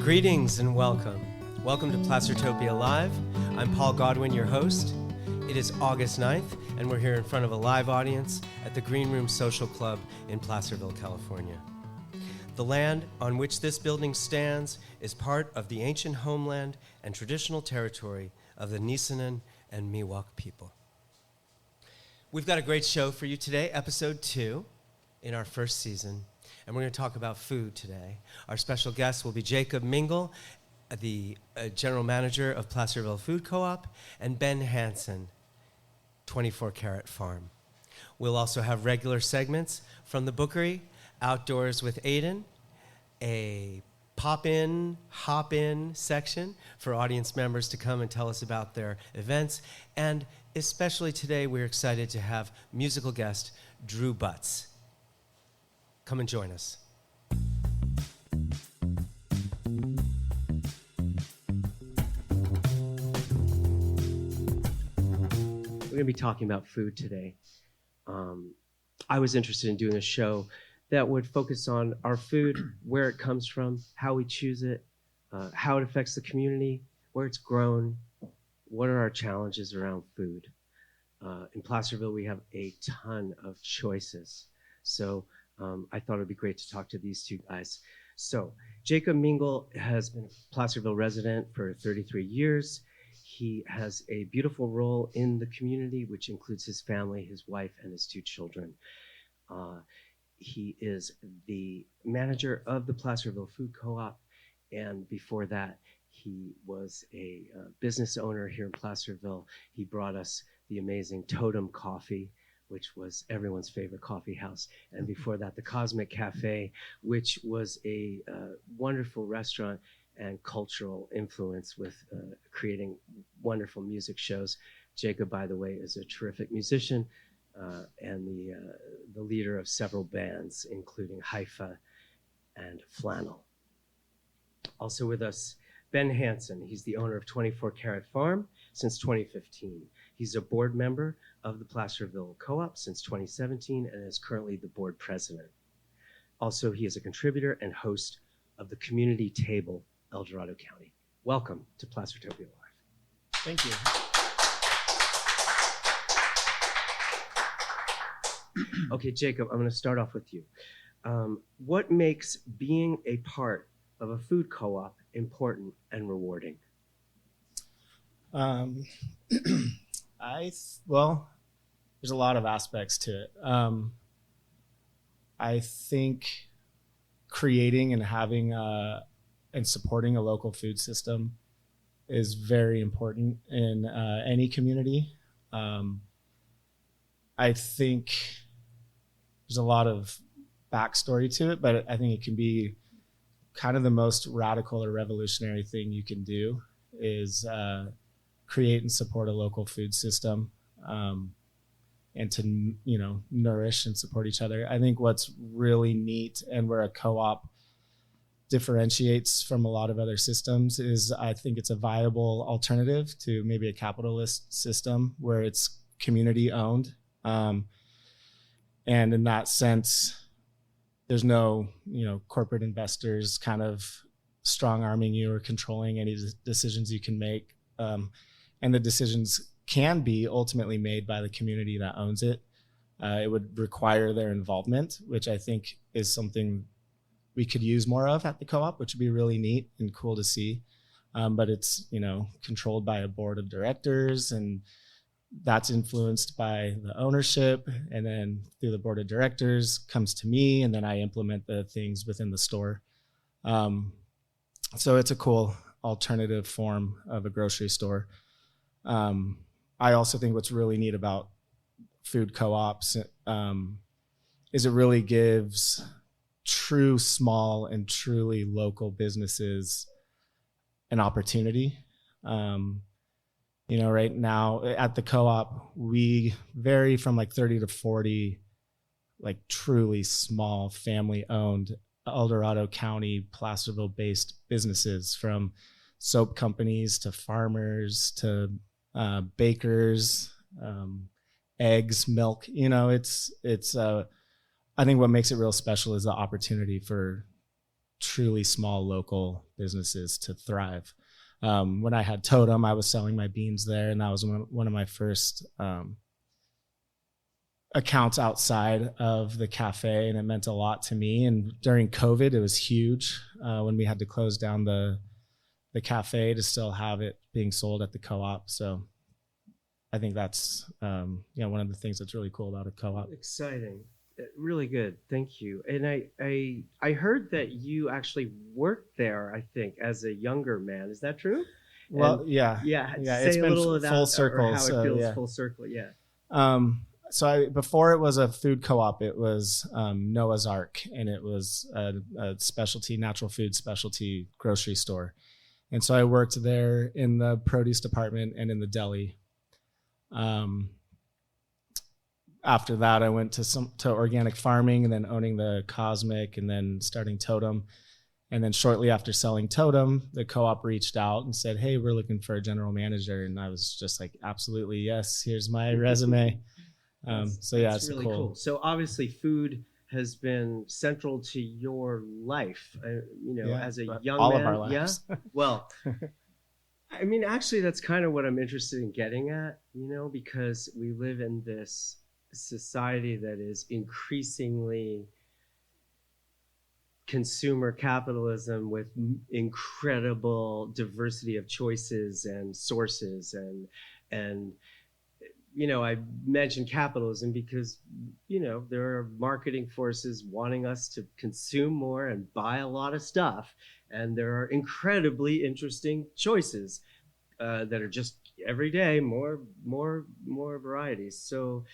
Greetings and welcome. Welcome to Placertopia Live. I'm Paul Godwin, your host. It is August 9th, and we're here in front of a live audience at the Green Room Social Club in Placerville, California. The land on which this building stands is part of the ancient homeland and traditional territory of the Nisenan and Miwok people. We've got a great show for you today, episode 2 in our first season, and we're going to talk about food today. Our special guest will be Jacob Mingle, the general manager of Placerville Food Co-op, and Ben Hansen, 24 Carat Farm. We'll also have regular segments from the Bookery, Outdoors with Aiden, a pop-in, hop-in section for audience members to come and tell us about their events, and especially today we're excited to have musical guest Drew Butts. Come and join us. We're going to be talking about food today. I was interested in doing a show that would focus on our food, where it comes from, how we choose it, how it affects the community, where it's grown, what are our challenges around food. In Placerville, we have a ton of choices. So I thought it would be great to talk to these two guys. So Jacob Mingle has been a Placerville resident for 33 years. He has a beautiful role in the community, which includes his family, his wife, and his 2 children. He is the manager of the Placerville Food Co-op, and before that, he was a business owner here in Placerville. He brought us the amazing Totem Coffee, which was everyone's favorite coffee house, and before that, the Cosmic Cafe, which was a wonderful restaurant and cultural influence with creating wonderful music shows. Jacob, by the way, is a terrific musician and the leader of several bands, including Haifa and Flannel. Also with us, Ben Hansen. He's the owner of 24 Carat Farm since 2015. He's a board member of the Placerville Co-op since 2017 and is currently the board president. Also, he is a contributor and host of the Community Table, El Dorado County. Welcome to Placertopia Live. Thank you. Okay, Jacob, I'm going to start off with you. What makes being a part of a food co-op important and rewarding? Well, there's a lot of aspects to it. I think creating and having and supporting a local food system is very important in any community. I think there's a lot of backstory to it, but I think it can be kind of the most radical or revolutionary thing you can do is create and support a local food system and to, nourish and support each other. I think what's really neat and where a co-op differentiates from a lot of other systems is I think it's a viable alternative to maybe a capitalist system where it's community owned. And in that sense, there's no, corporate investors kind of strong arming you or controlling any decisions you can make. And the decisions can be ultimately made by the community that owns it. It would require their involvement, which I think is something we could use more of at the co-op, which would be really neat and cool to see. But it's, controlled by a board of directors, and that's influenced by the ownership, and then through the board of directors comes to me, and then I implement the things within the store. So it's a cool alternative form of a grocery store. I also think what's really neat about food co-ops is it really gives true small and truly local businesses an opportunity. Right now at the co-op, we vary from like 30 to 40, like truly small family-owned El Dorado County, Placerville-based businesses, from soap companies to farmers to bakers, eggs, milk. I think what makes it real special is the opportunity for truly small local businesses to thrive. When I had Totem, I was selling my beans there, and that was one of my first accounts outside of the cafe, and it meant a lot to me. And during COVID, it was huge when we had to close down the cafe to still have it being sold at the co-op. So I think that's one of the things that's really cool about a co-op. Exciting. Really good. Thank you. And I heard that you actually worked there, I think, as a younger man. Is that true? Well, and, yeah. Say It's a been little of that, full circle. or how So, it feels yeah. full circle. Yeah. Before it was a food co-op, it was Noah's Ark, and it was a specialty natural food specialty grocery store. And so I worked there in the produce department and in the deli. After that, I went to organic farming, and then owning the Cosmic, and then starting Totem. And then shortly after selling Totem, the co-op reached out and said, "Hey, we're looking for a general manager." And I was just like, "Absolutely, yes. Here's my resume." It's really cool. So obviously, food has been central to your life. As a young all man. of our lives. Yeah. Well, I mean, actually, that's kind of what I'm interested in getting at. Because we live in this society that is increasingly consumer capitalism with incredible diversity of choices and sources, and I mentioned capitalism because there are marketing forces wanting us to consume more and buy a lot of stuff, and there are incredibly interesting choices that are just every day more varieties. So,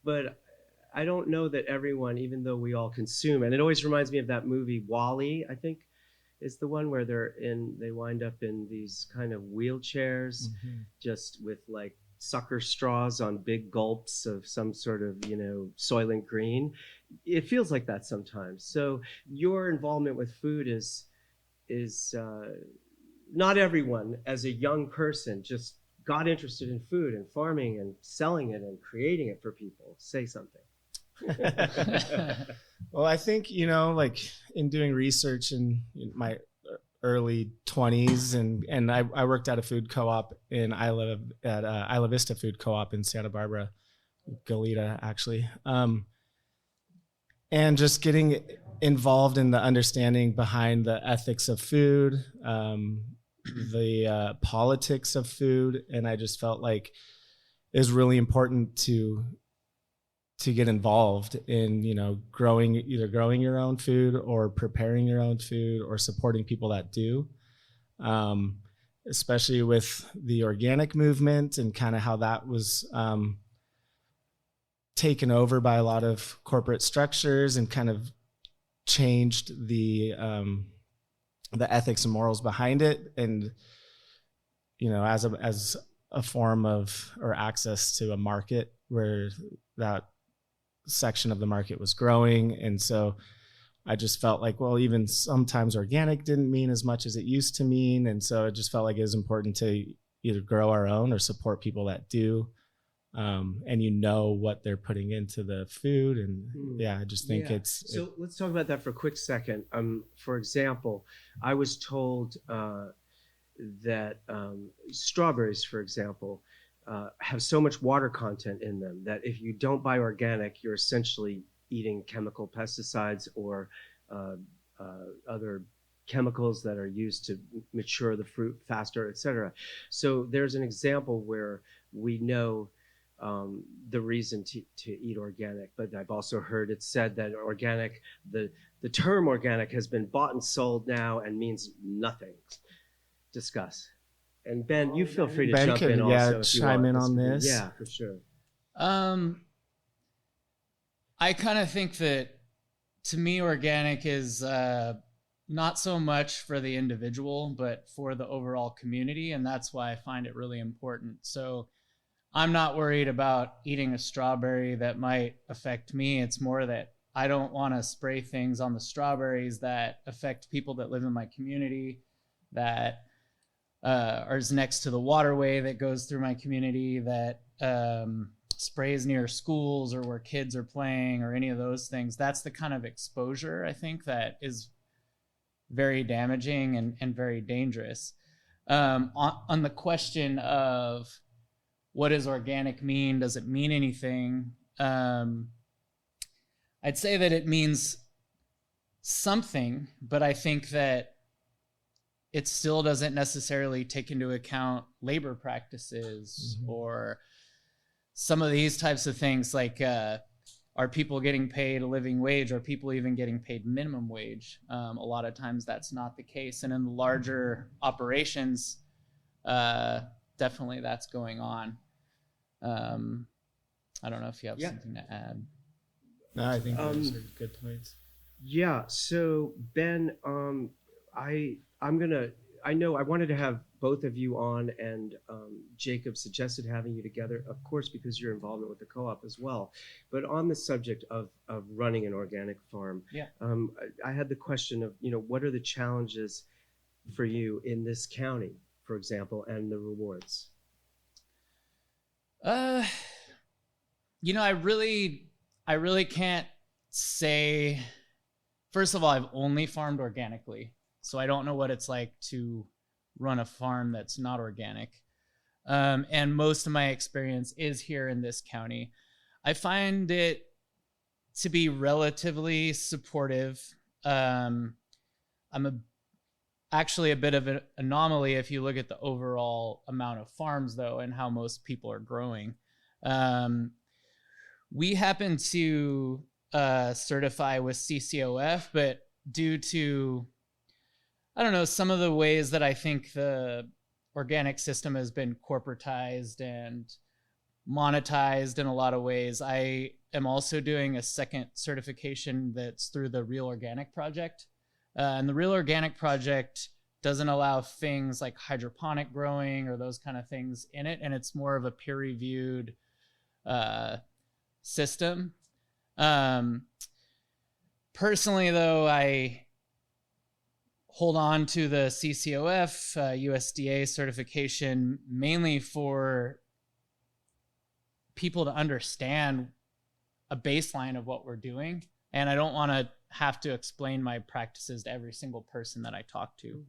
but I don't know that everyone, even though we all consume, and it always reminds me of that movie WALL-E, I think is the one where they wind up in these kind of wheelchairs, just with like sucker straws on big gulps of some sort of Soylent Green. It feels like that sometimes. So your involvement with food is not everyone as a young person just got interested in food and farming and selling it and creating it for people. Say something. Well, I think, like in doing research in my early 20s, and I worked at a food co-op in Isla Vista Food Co-op in Santa Barbara, Goleta, actually. And just getting involved in the understanding behind the ethics of food, the politics of food, and I just felt like it was really important to get involved in either growing your own food or preparing your own food or supporting people that do, especially with the organic movement and kind of how that was taken over by a lot of corporate structures and kind of changed the ethics and morals behind it, and as a form of or access to a market where that section of the market was growing. And so I just felt like, well, even sometimes organic didn't mean as much as it used to mean, and so it just felt like it was important to either grow our own or support people that do, and what they're putting into the food. And I just think so let's talk about that for a quick second. For example, I was told that strawberries, for example, have so much water content in them that if you don't buy organic, you're essentially eating chemical pesticides or other chemicals that are used to mature the fruit faster, etc. So there's an example where we know the reason to eat organic, but I've also heard it said that organic, the term organic has been bought and sold now and means nothing. Discuss. And Ben, you feel free to jump in also. Chime in on this. Yeah, for sure. I kind of think that, to me, organic is not so much for the individual, but for the overall community, and that's why I find it really important. So I'm not worried about eating a strawberry that might affect me. It's more that I don't want to spray things on the strawberries that affect people that live in my community, that is next to the waterway that goes through my community, that sprays near schools or where kids are playing or any of those things. That's the kind of exposure I think that is very damaging and very dangerous. On the question of what does organic mean? Does it mean anything? I'd say that it means something, but I think that it still doesn't necessarily take into account labor practices or some of these types of things, like are people getting paid a living wage? Are people even getting paid minimum wage? A lot of times that's not the case. And in the larger operations, definitely that's going on. I don't know if you have something to add. No, I think those are good points. Yeah. So Ben, I know I wanted to have both of you on, and Jacob suggested having you together, of course, because your involvement with the co-op as well. But on the subject of running an organic farm, I had the question of, what are the challenges for you in this county, for example, and the rewards? I really can't say. First of all, I've only farmed organically, so I don't know what it's like to run a farm that's not organic. And most of my experience is here in this county. I find it to be relatively supportive. Actually a bit of an anomaly if you look at the overall amount of farms, though, and how most people are growing. We happen to certify with CCOF, but due to, I don't know, some of the ways that I think the organic system has been corporatized and monetized in a lot of ways, I am also doing a second certification that's through the Real Organic Project. And the Real Organic Project doesn't allow things like hydroponic growing or those kind of things in it, and it's more of a peer-reviewed system. Personally, though, I hold on to the CCOF USDA certification mainly for people to understand a baseline of what we're doing, and I don't want to have to explain my practices to every single person that I talk to.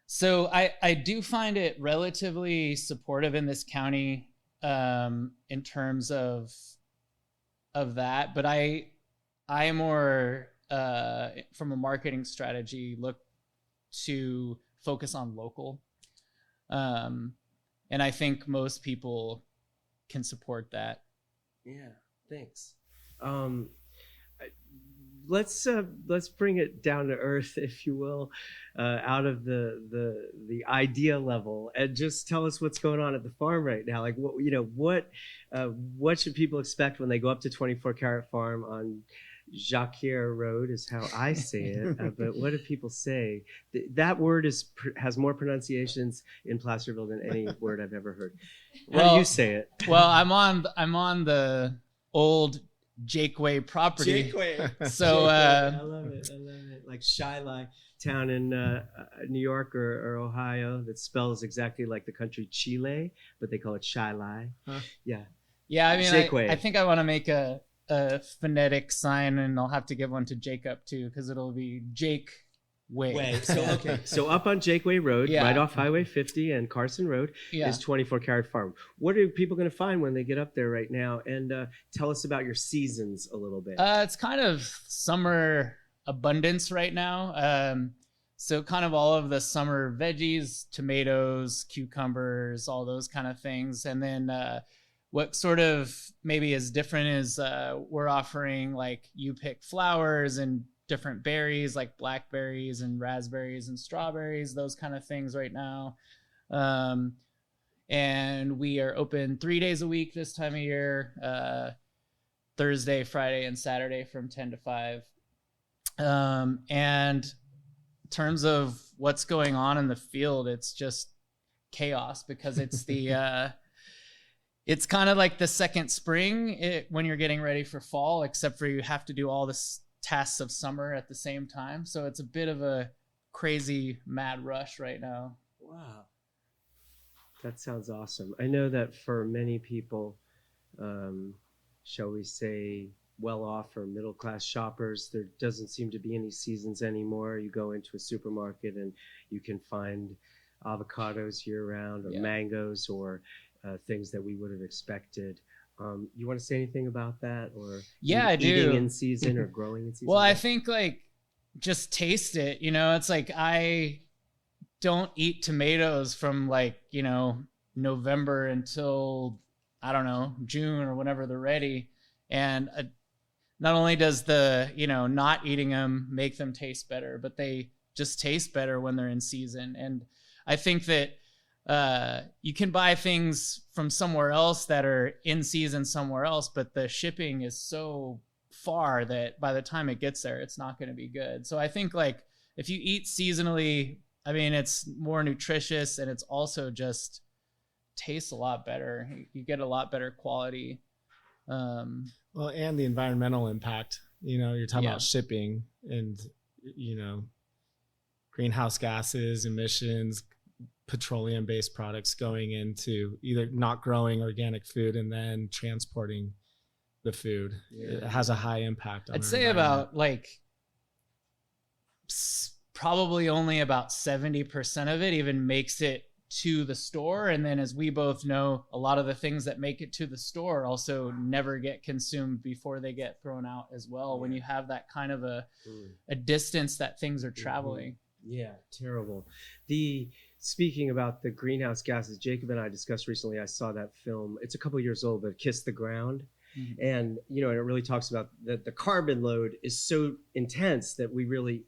So I do find it relatively supportive in this county in terms of that, but I more from a marketing strategy look to focus on local, and I think most people can support that. Yeah, thanks. Let's bring it down to earth, if you will, out of the idea level, and just tell us what's going on at the farm right now. Like, what should people expect when they go up to 24 Carat Farm on Jacquier Road, is how I say it. But what do people say? That word has more pronunciations in Placerville than any word I've ever heard. How do you say it? Well, I'm on the old Jakeway property. Jakeway. So I love it. Like Shiloh town in New York or Ohio that spells exactly like the country Chile, but they call it Shiloh. Huh? Yeah. I mean, I think I want to make a phonetic sign, and I'll have to give one to Jacob too, because it'll be Jake Way. So up on Jakeway Road, right off Highway 50 and Carson Road, is 24 Carat Farm. What are people going to find when they get up there right now? And tell us about your seasons a little bit. It's kind of summer abundance right now. So kind of all of the summer veggies, tomatoes, cucumbers, all those kind of things. And then what sort of maybe is different is we're offering like you pick flowers and different berries like blackberries and raspberries and strawberries, those kind of things right now. And we are open 3 days a week this time of year, Thursday, Friday, and Saturday from 10 to 5. And in terms of what's going on in the field, it's just chaos, because it's the it's kind of like the second spring when you're getting ready for fall, except for you have to do all this tasks of summer at the same time. So it's a bit of a crazy mad rush right now. Wow. That sounds awesome. I know that for many people, shall we say, well-off or middle-class shoppers. There doesn't seem to be any seasons anymore. You go into a supermarket and you can find avocados year-round, or mangoes, or things that we would have expected. You want to say anything about that, or I do. Eating in season or growing in season? Well, I think like just taste it. It's like I don't eat tomatoes from like November until I don't know June or whenever they're ready, and not only does the not eating them make them taste better, but they just taste better when they're in season. And I think that you can buy things from somewhere else that are in season somewhere else, but the shipping is so far that by the time it gets there, it's not going to be good. So I think like if you eat seasonally, I mean, it's more nutritious, and it's also just tastes a lot better. You get a lot better quality. Well, and the environmental impact, you're talking about shipping and, greenhouse gases, emissions, petroleum-based products going into either not growing organic food and then transporting the food. It has a high impact on I'd say about like probably only about 70% of it even makes it to the store. And then, as we both know, a lot of the things that make it to the store also never get consumed before they get thrown out as well. When you have that kind of a distance that things are traveling. Yeah, terrible. Speaking about the greenhouse gases, Jacob and I discussed recently, I saw that film. It's a couple years old, but Kiss the Ground. Mm-hmm. And, and it really talks about that the carbon load is so intense that we really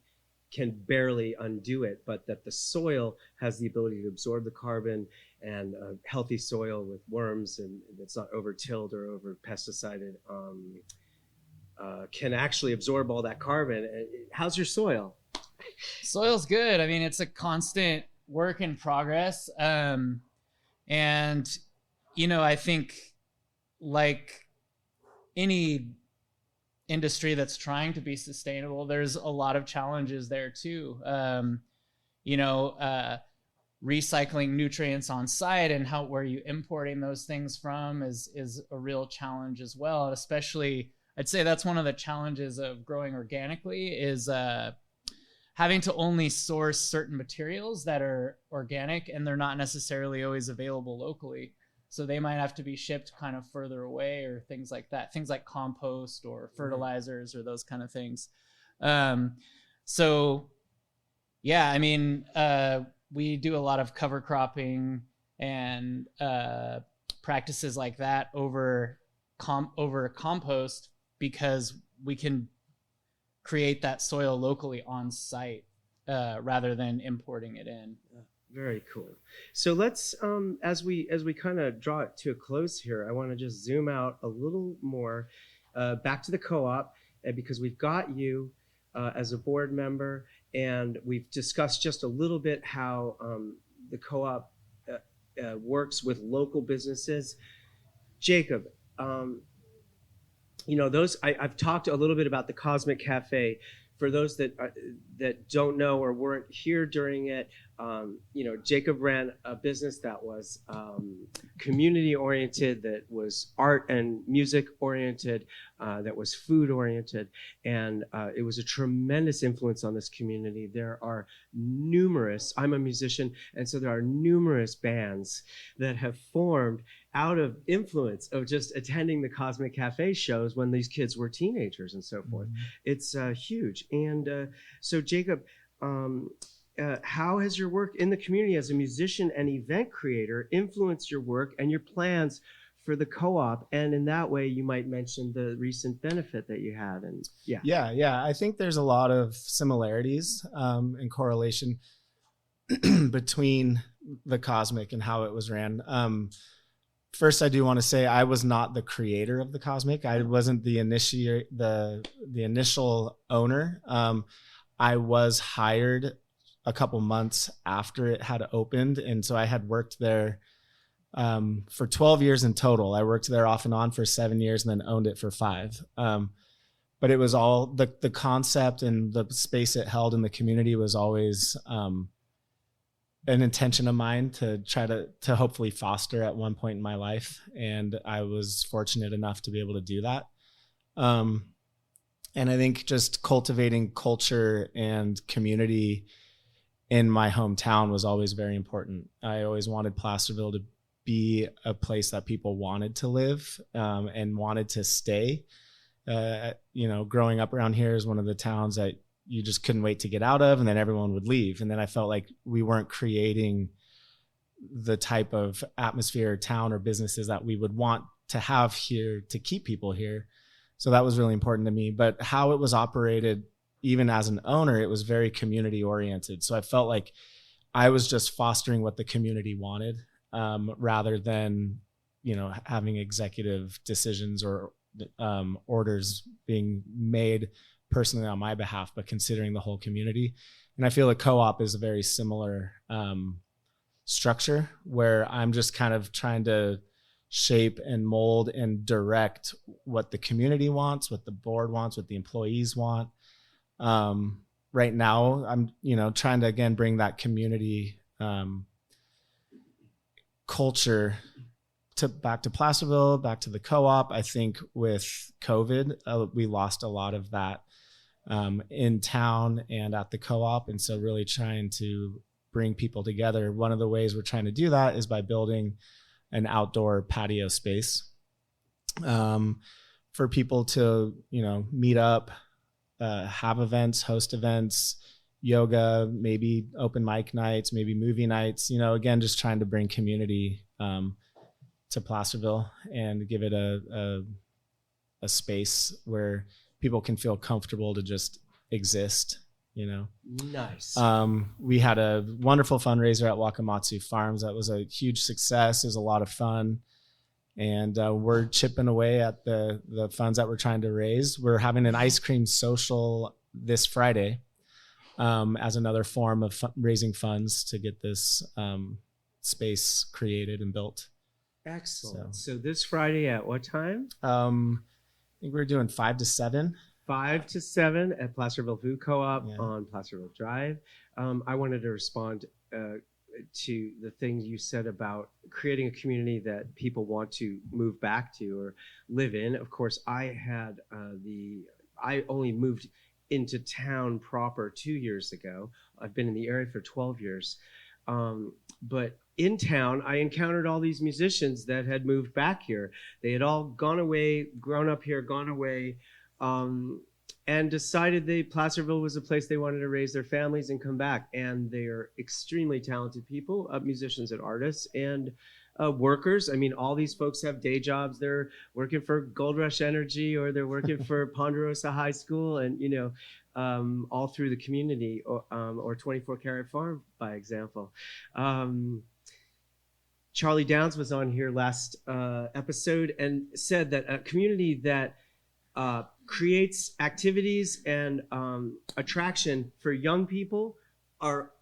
can barely undo it, but that the soil has the ability to absorb the carbon, and a healthy soil with worms and that's not over-tilled or over-pesticided can actually absorb all that carbon. How's your soil? Soil's good. I mean, it's a constant work in progress. And, I think like any industry that's trying to be sustainable, there's a lot of challenges there too. Recycling nutrients on site and where you importing those things from is a real challenge as well. Especially, I'd say that's one of the challenges of growing organically is having to only source certain materials that are organic, and they're not necessarily always available locally. So they might have to be shipped kind of further away, or things like that, things like compost or fertilizers or those kind of things. We do a lot of cover cropping and practices like that over compost, because we can create that soil locally on site rather than importing it in. Very cool. So let's, as we kind of draw it to a close here, I want to just zoom out a little more back to the co-op, because we've got you as a board member, and we've discussed just a little bit how the co-op works with local businesses. Jacob, I've talked a little bit about the Cosmic Cafe. For those that don't know or weren't here during it, Jacob ran a business that was community-oriented, that was art and music-oriented, that was food-oriented, and it was a tremendous influence on this community. There are numerous, I'm a musician, and so there are numerous bands that have formed out of influence of just attending the Cosmic Cafe shows when these kids were teenagers and so forth. It's huge. And so Jacob, how has your work in the community as a musician and event creator influenced your work and your plans for the co-op? And in that way, you might mention the recent benefit that you had. And yeah, I think there's a lot of similarities and correlation between the Cosmic and how it was ran. First, I do want to say I was not the creator of the Cosmic. I wasn't the initial owner. I was hired a couple months after it had opened, and so I had worked there for 12 years in total. I worked there off and on for 7 years, and then owned it for 5. But it was all the concept and the space it held in the community was always an intention of mine to try to hopefully foster at one point in my life. And I was fortunate enough to be able to do that. And I think just cultivating culture and community in my hometown was always very important. I always wanted Placerville to be a place that people wanted to live, and wanted to stay. Growing up around here is one of the towns that you just couldn't wait to get out of, and then everyone would leave. And then I felt like we weren't creating the type of atmosphere or town or businesses that we would want to have here to keep people here. So that was really important to me. But how it was operated, even as an owner, it was very community oriented. So I felt like I was just fostering what the community wanted, rather than, having executive decisions or orders being made personally on my behalf, but considering the whole community. And I feel a co-op is a very similar structure, where I'm just kind of trying to shape and mold and direct what the community wants, what the board wants, what the employees want. Right now, I'm, trying to, again, bring that community culture back to Placerville, back to the co-op. I think with COVID, we lost a lot of that in town and at the co-op. And so really trying to bring people together. One of the ways we're trying to do that is by building an outdoor patio space for people to, meet up, have events, host events, yoga, maybe open mic nights, maybe movie nights, again, just trying to bring community to Placerville and give it a space where people can feel comfortable to just exist. Nice. We had a wonderful fundraiser at Wakamatsu Farms. That was a huge success. It was a lot of fun. And we're chipping away at the funds that we're trying to raise. We're having an ice cream social this Friday as another form of raising funds to get this space created and built. Excellent. So this Friday at what time? I think we're doing 5 to 7. 5 to 7 at Placerville Food Co-op on Placerville Drive. I wanted to respond to the things you said about creating a community that people want to move back to or live in. Of course, I only moved into town proper 2 years ago. I've been in the area for 12 years. But in town, I encountered all these musicians that had moved back here. They had all gone away, grown up here, gone away, and decided Placerville was a place they wanted to raise their families and come back. And they are extremely talented people, musicians and artists, and workers. I mean, all these folks have day jobs. They're working for Gold Rush Energy, or they're working for Ponderosa High School, and all through the community, or 24 Carat Farm, by example. Charlie Downs was on here last episode and said that a community that creates activities and attraction for young people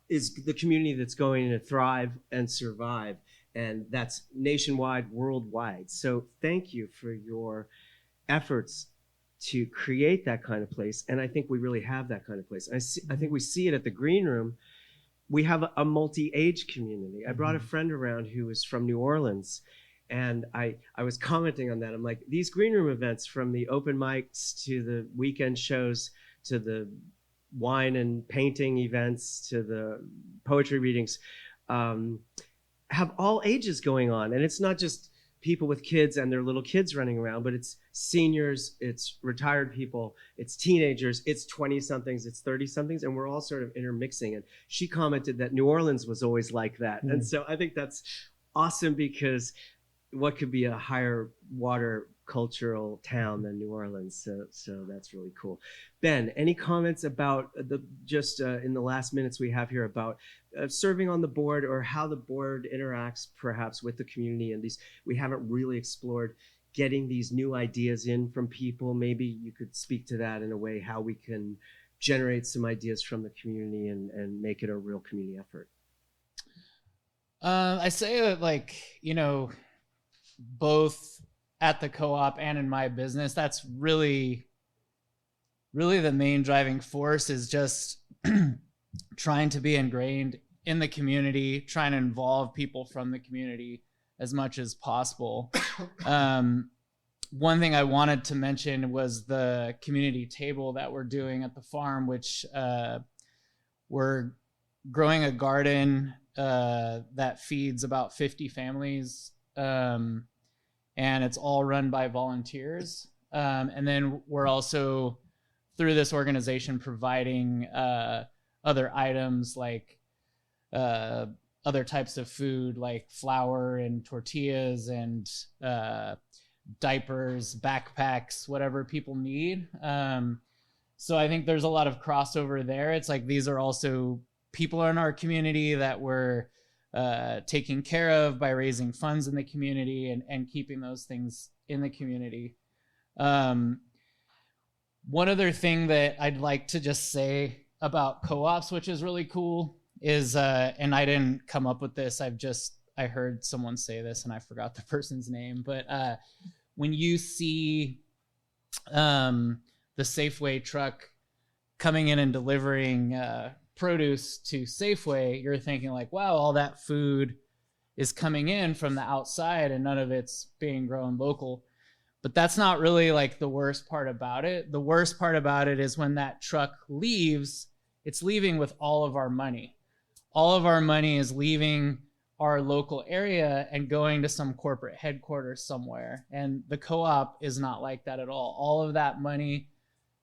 is the community that's going to thrive and survive. And that's nationwide, worldwide. So thank you for your efforts to create that kind of place. And I think we really have that kind of place. I think we see it at the Green Room. We have a multi-age community. I brought a friend around who was from New Orleans, and I was commenting on that. I'm like, these Green Room events, from the open mics to the weekend shows to the wine and painting events to the poetry readings, have all ages going on. And it's not just people with kids and their little kids running around, but it's seniors, it's retired people, it's teenagers, it's 20-somethings, it's 30-somethings, and we're all sort of intermixing. And she commented that New Orleans was always like that. And so I think that's awesome, because what could be a higher water cultural town than New Orleans? So that's really cool. Ben, any comments about in the last minutes we have here about serving on the board, or how the board interacts perhaps with the community? And we haven't really explored getting these new ideas in from people. Maybe you could speak to that in a way, how we can generate some ideas from the community and make it a real community effort. I say that, both at the co-op and in my business, that's really the main driving force, is just trying to be ingrained in the community, trying to involve people from the community as much as possible. one thing I wanted to mention was the community table that we're doing at the farm, which we're growing a garden that feeds about 50 families, and it's all run by volunteers. And then we're also, through this organization, providing other items like other types of food like flour and tortillas and diapers, backpacks, whatever people need. So I think there's a lot of crossover there. It's like these are also people in our community that we're taking care of by raising funds in the community and keeping those things in the community. One other thing that I'd like to just say about co-ops, which is really cool, is, and I didn't come up with this, I heard someone say this and I forgot the person's name, but when you see the Safeway truck coming in and delivering produce to Safeway, you're thinking like, wow, all that food is coming in from the outside and none of it's being grown local. But that's not really like the worst part about it. The worst part about it is when that truck leaves, it's leaving with all of our money. All of our money is leaving our local area and going to some corporate headquarters somewhere. And the co-op is not like that at all. All of that money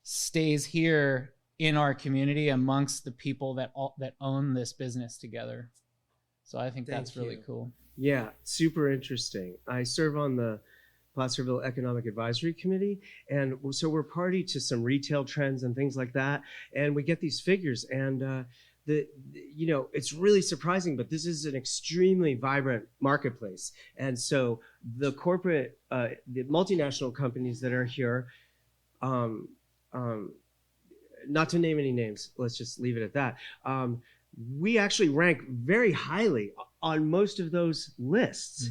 stays here in our community amongst the people that own this business together. So I think that's really cool. Yeah, super interesting. I serve on the Placerville Economic Advisory Committee, and so we're party to some retail trends and things like that, and we get these figures, and it's really surprising, but this is an extremely vibrant marketplace. And so the corporate, the multinational companies that are here, not to name any names, let's just leave it at that. We actually rank very highly on most of those lists.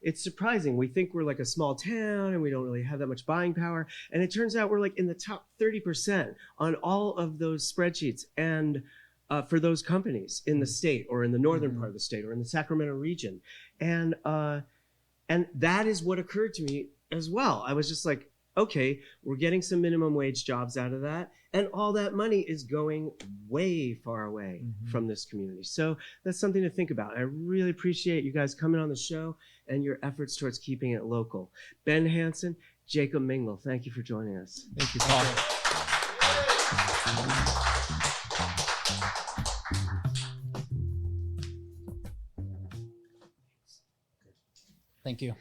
It's surprising. We think we're like a small town and we don't really have that much buying power. And it turns out we're like in the top 30% on all of those spreadsheets. And for those companies in the state or in the northern part of the state or in the Sacramento region. And that is what occurred to me as well. I was just like, okay, we're getting some minimum wage jobs out of that. And all that money is going way far away from this community. So that's something to think about. I really appreciate you guys coming on the show and your efforts towards keeping it local. Ben Hansen, Jacob Mingle, thank you for joining us. Thank you, Paul. Thank you.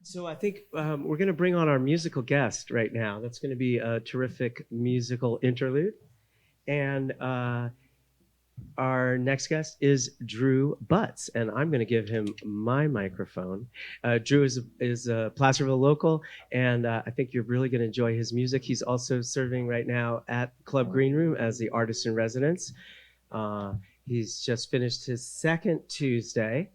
So I think we're going to bring on our musical guest right now. That's going to be a terrific musical interlude. And our next guest is Drew Butts, and I'm going to give him my microphone. Drew is a Placerville local, and I think you're really going to enjoy his music. He's also serving right now at Club Green Room as the artist in residence. He's just finished his second Tuesday.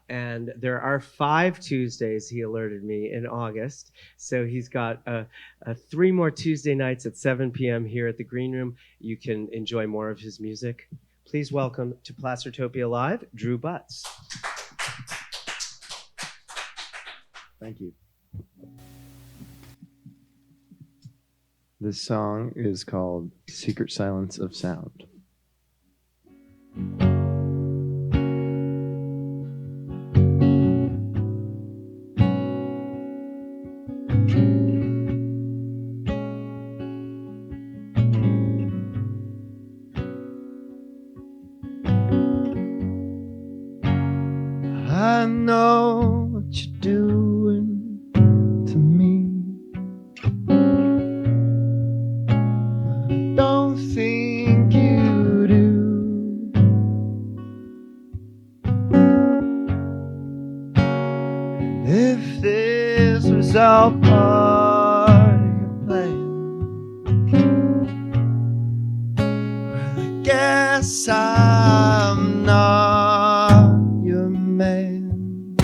And there are 5 Tuesdays, he alerted me, in August. So he's got 3 more Tuesday nights at 7 p.m. here at the Green Room. You can enjoy more of his music. Please welcome to Placertopia Live, Drew Butts. Thank you. This song is called Secret Silence of Sound. I know what you're doing to me, but I don't think you do. If this was all part of your plan, well, I guess I'm not your man.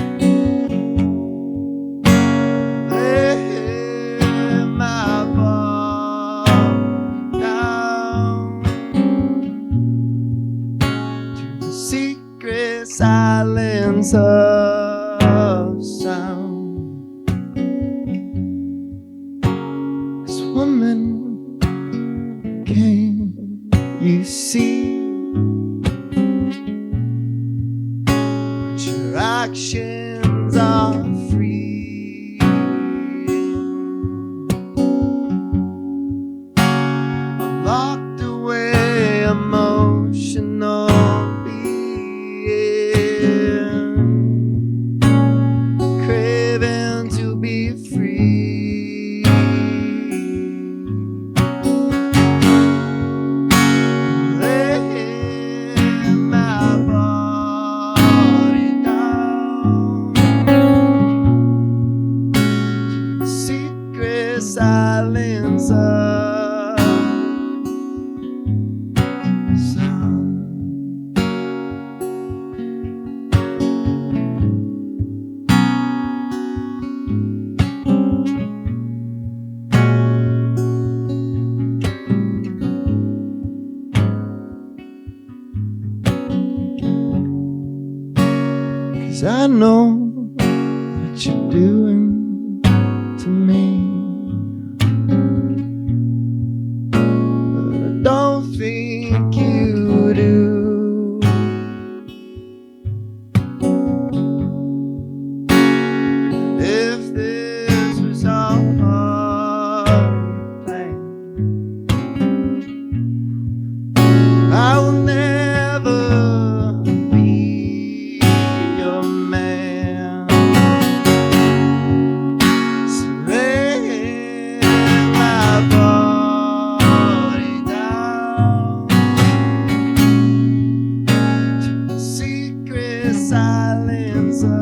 Lay my ball down to the secret silence of sound. woman, can you see your actions are free? A locked away emotional being, craving to be free. Laying my body down, secret silence of sound. Cause I know what you're doing to me, but I don't think you do. And if this was all part of your plan, I will never be your man. So lay my body down to the secret silence of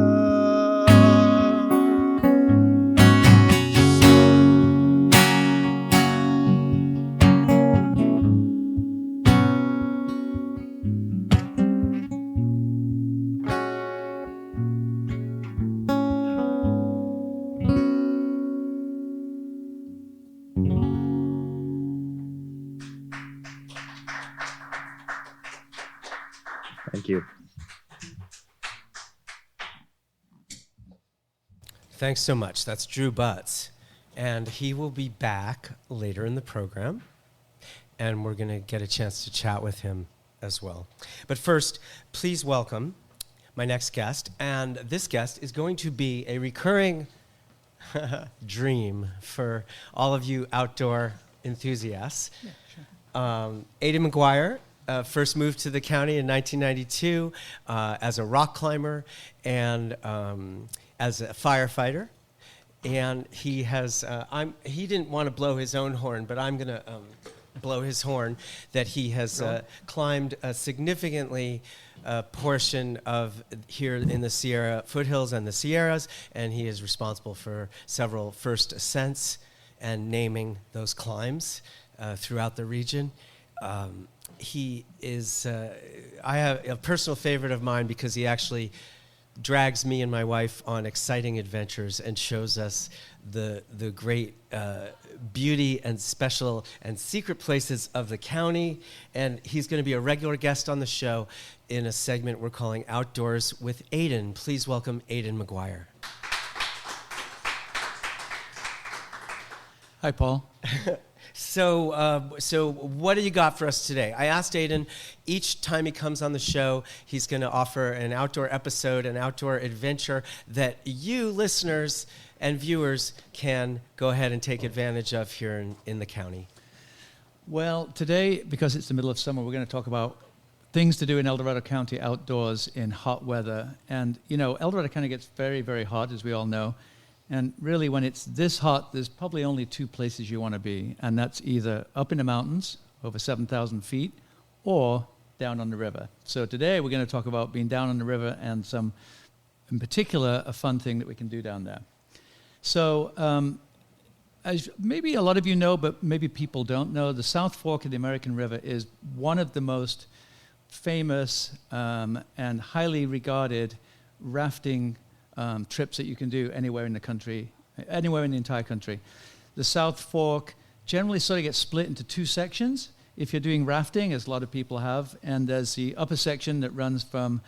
Thank you. Thanks so much. That's Drew Butts. And he will be back later in the program. And we're going to get a chance to chat with him as well. But first, please welcome my next guest. And this guest is going to be a recurring dream for all of you outdoor enthusiasts. Yeah, sure. Aidan McGuire first moved to the county in 1992 as a rock climber and as a firefighter. And he has, he didn't want to blow his own horn, but I'm going to blow his horn that he has climbed a significantly portion of here in the Sierra foothills and the Sierras, and he is responsible for several first ascents and naming those climbs throughout the region. He is, I have a personal favorite of mine because he actually drags me and my wife on exciting adventures and shows us the great beauty and special and secret places of the county. And he's going to be a regular guest on the show in a segment we're calling Outdoors with Aidan. Please welcome Aidan McGuire. Hi, Paul. So what do you got for us today? I asked Aidan, each time he comes on the show, he's going to offer an outdoor episode, an outdoor adventure that you listeners and viewers can go ahead and take advantage of here in the county. Well, today, because it's the middle of summer, we're going to talk about things to do in El Dorado County outdoors in hot weather. And, you know, El Dorado County gets very, very hot, as we all know. And really, when it's this hot, there's probably only two places you want to be, and that's either up in the mountains, over 7,000 feet, or down on the river. So today, we're going to talk about being down on the river and some, in particular, a fun thing that we can do down there. So as maybe a lot of you know, but maybe people don't know, the South Fork of the American River is one of the most famous and highly regarded rafting trips that you can do anywhere in the country, anywhere in the entire country. The South Fork generally sort of gets split into two sections if you're doing rafting, as a lot of people have, and there's the upper section that runs from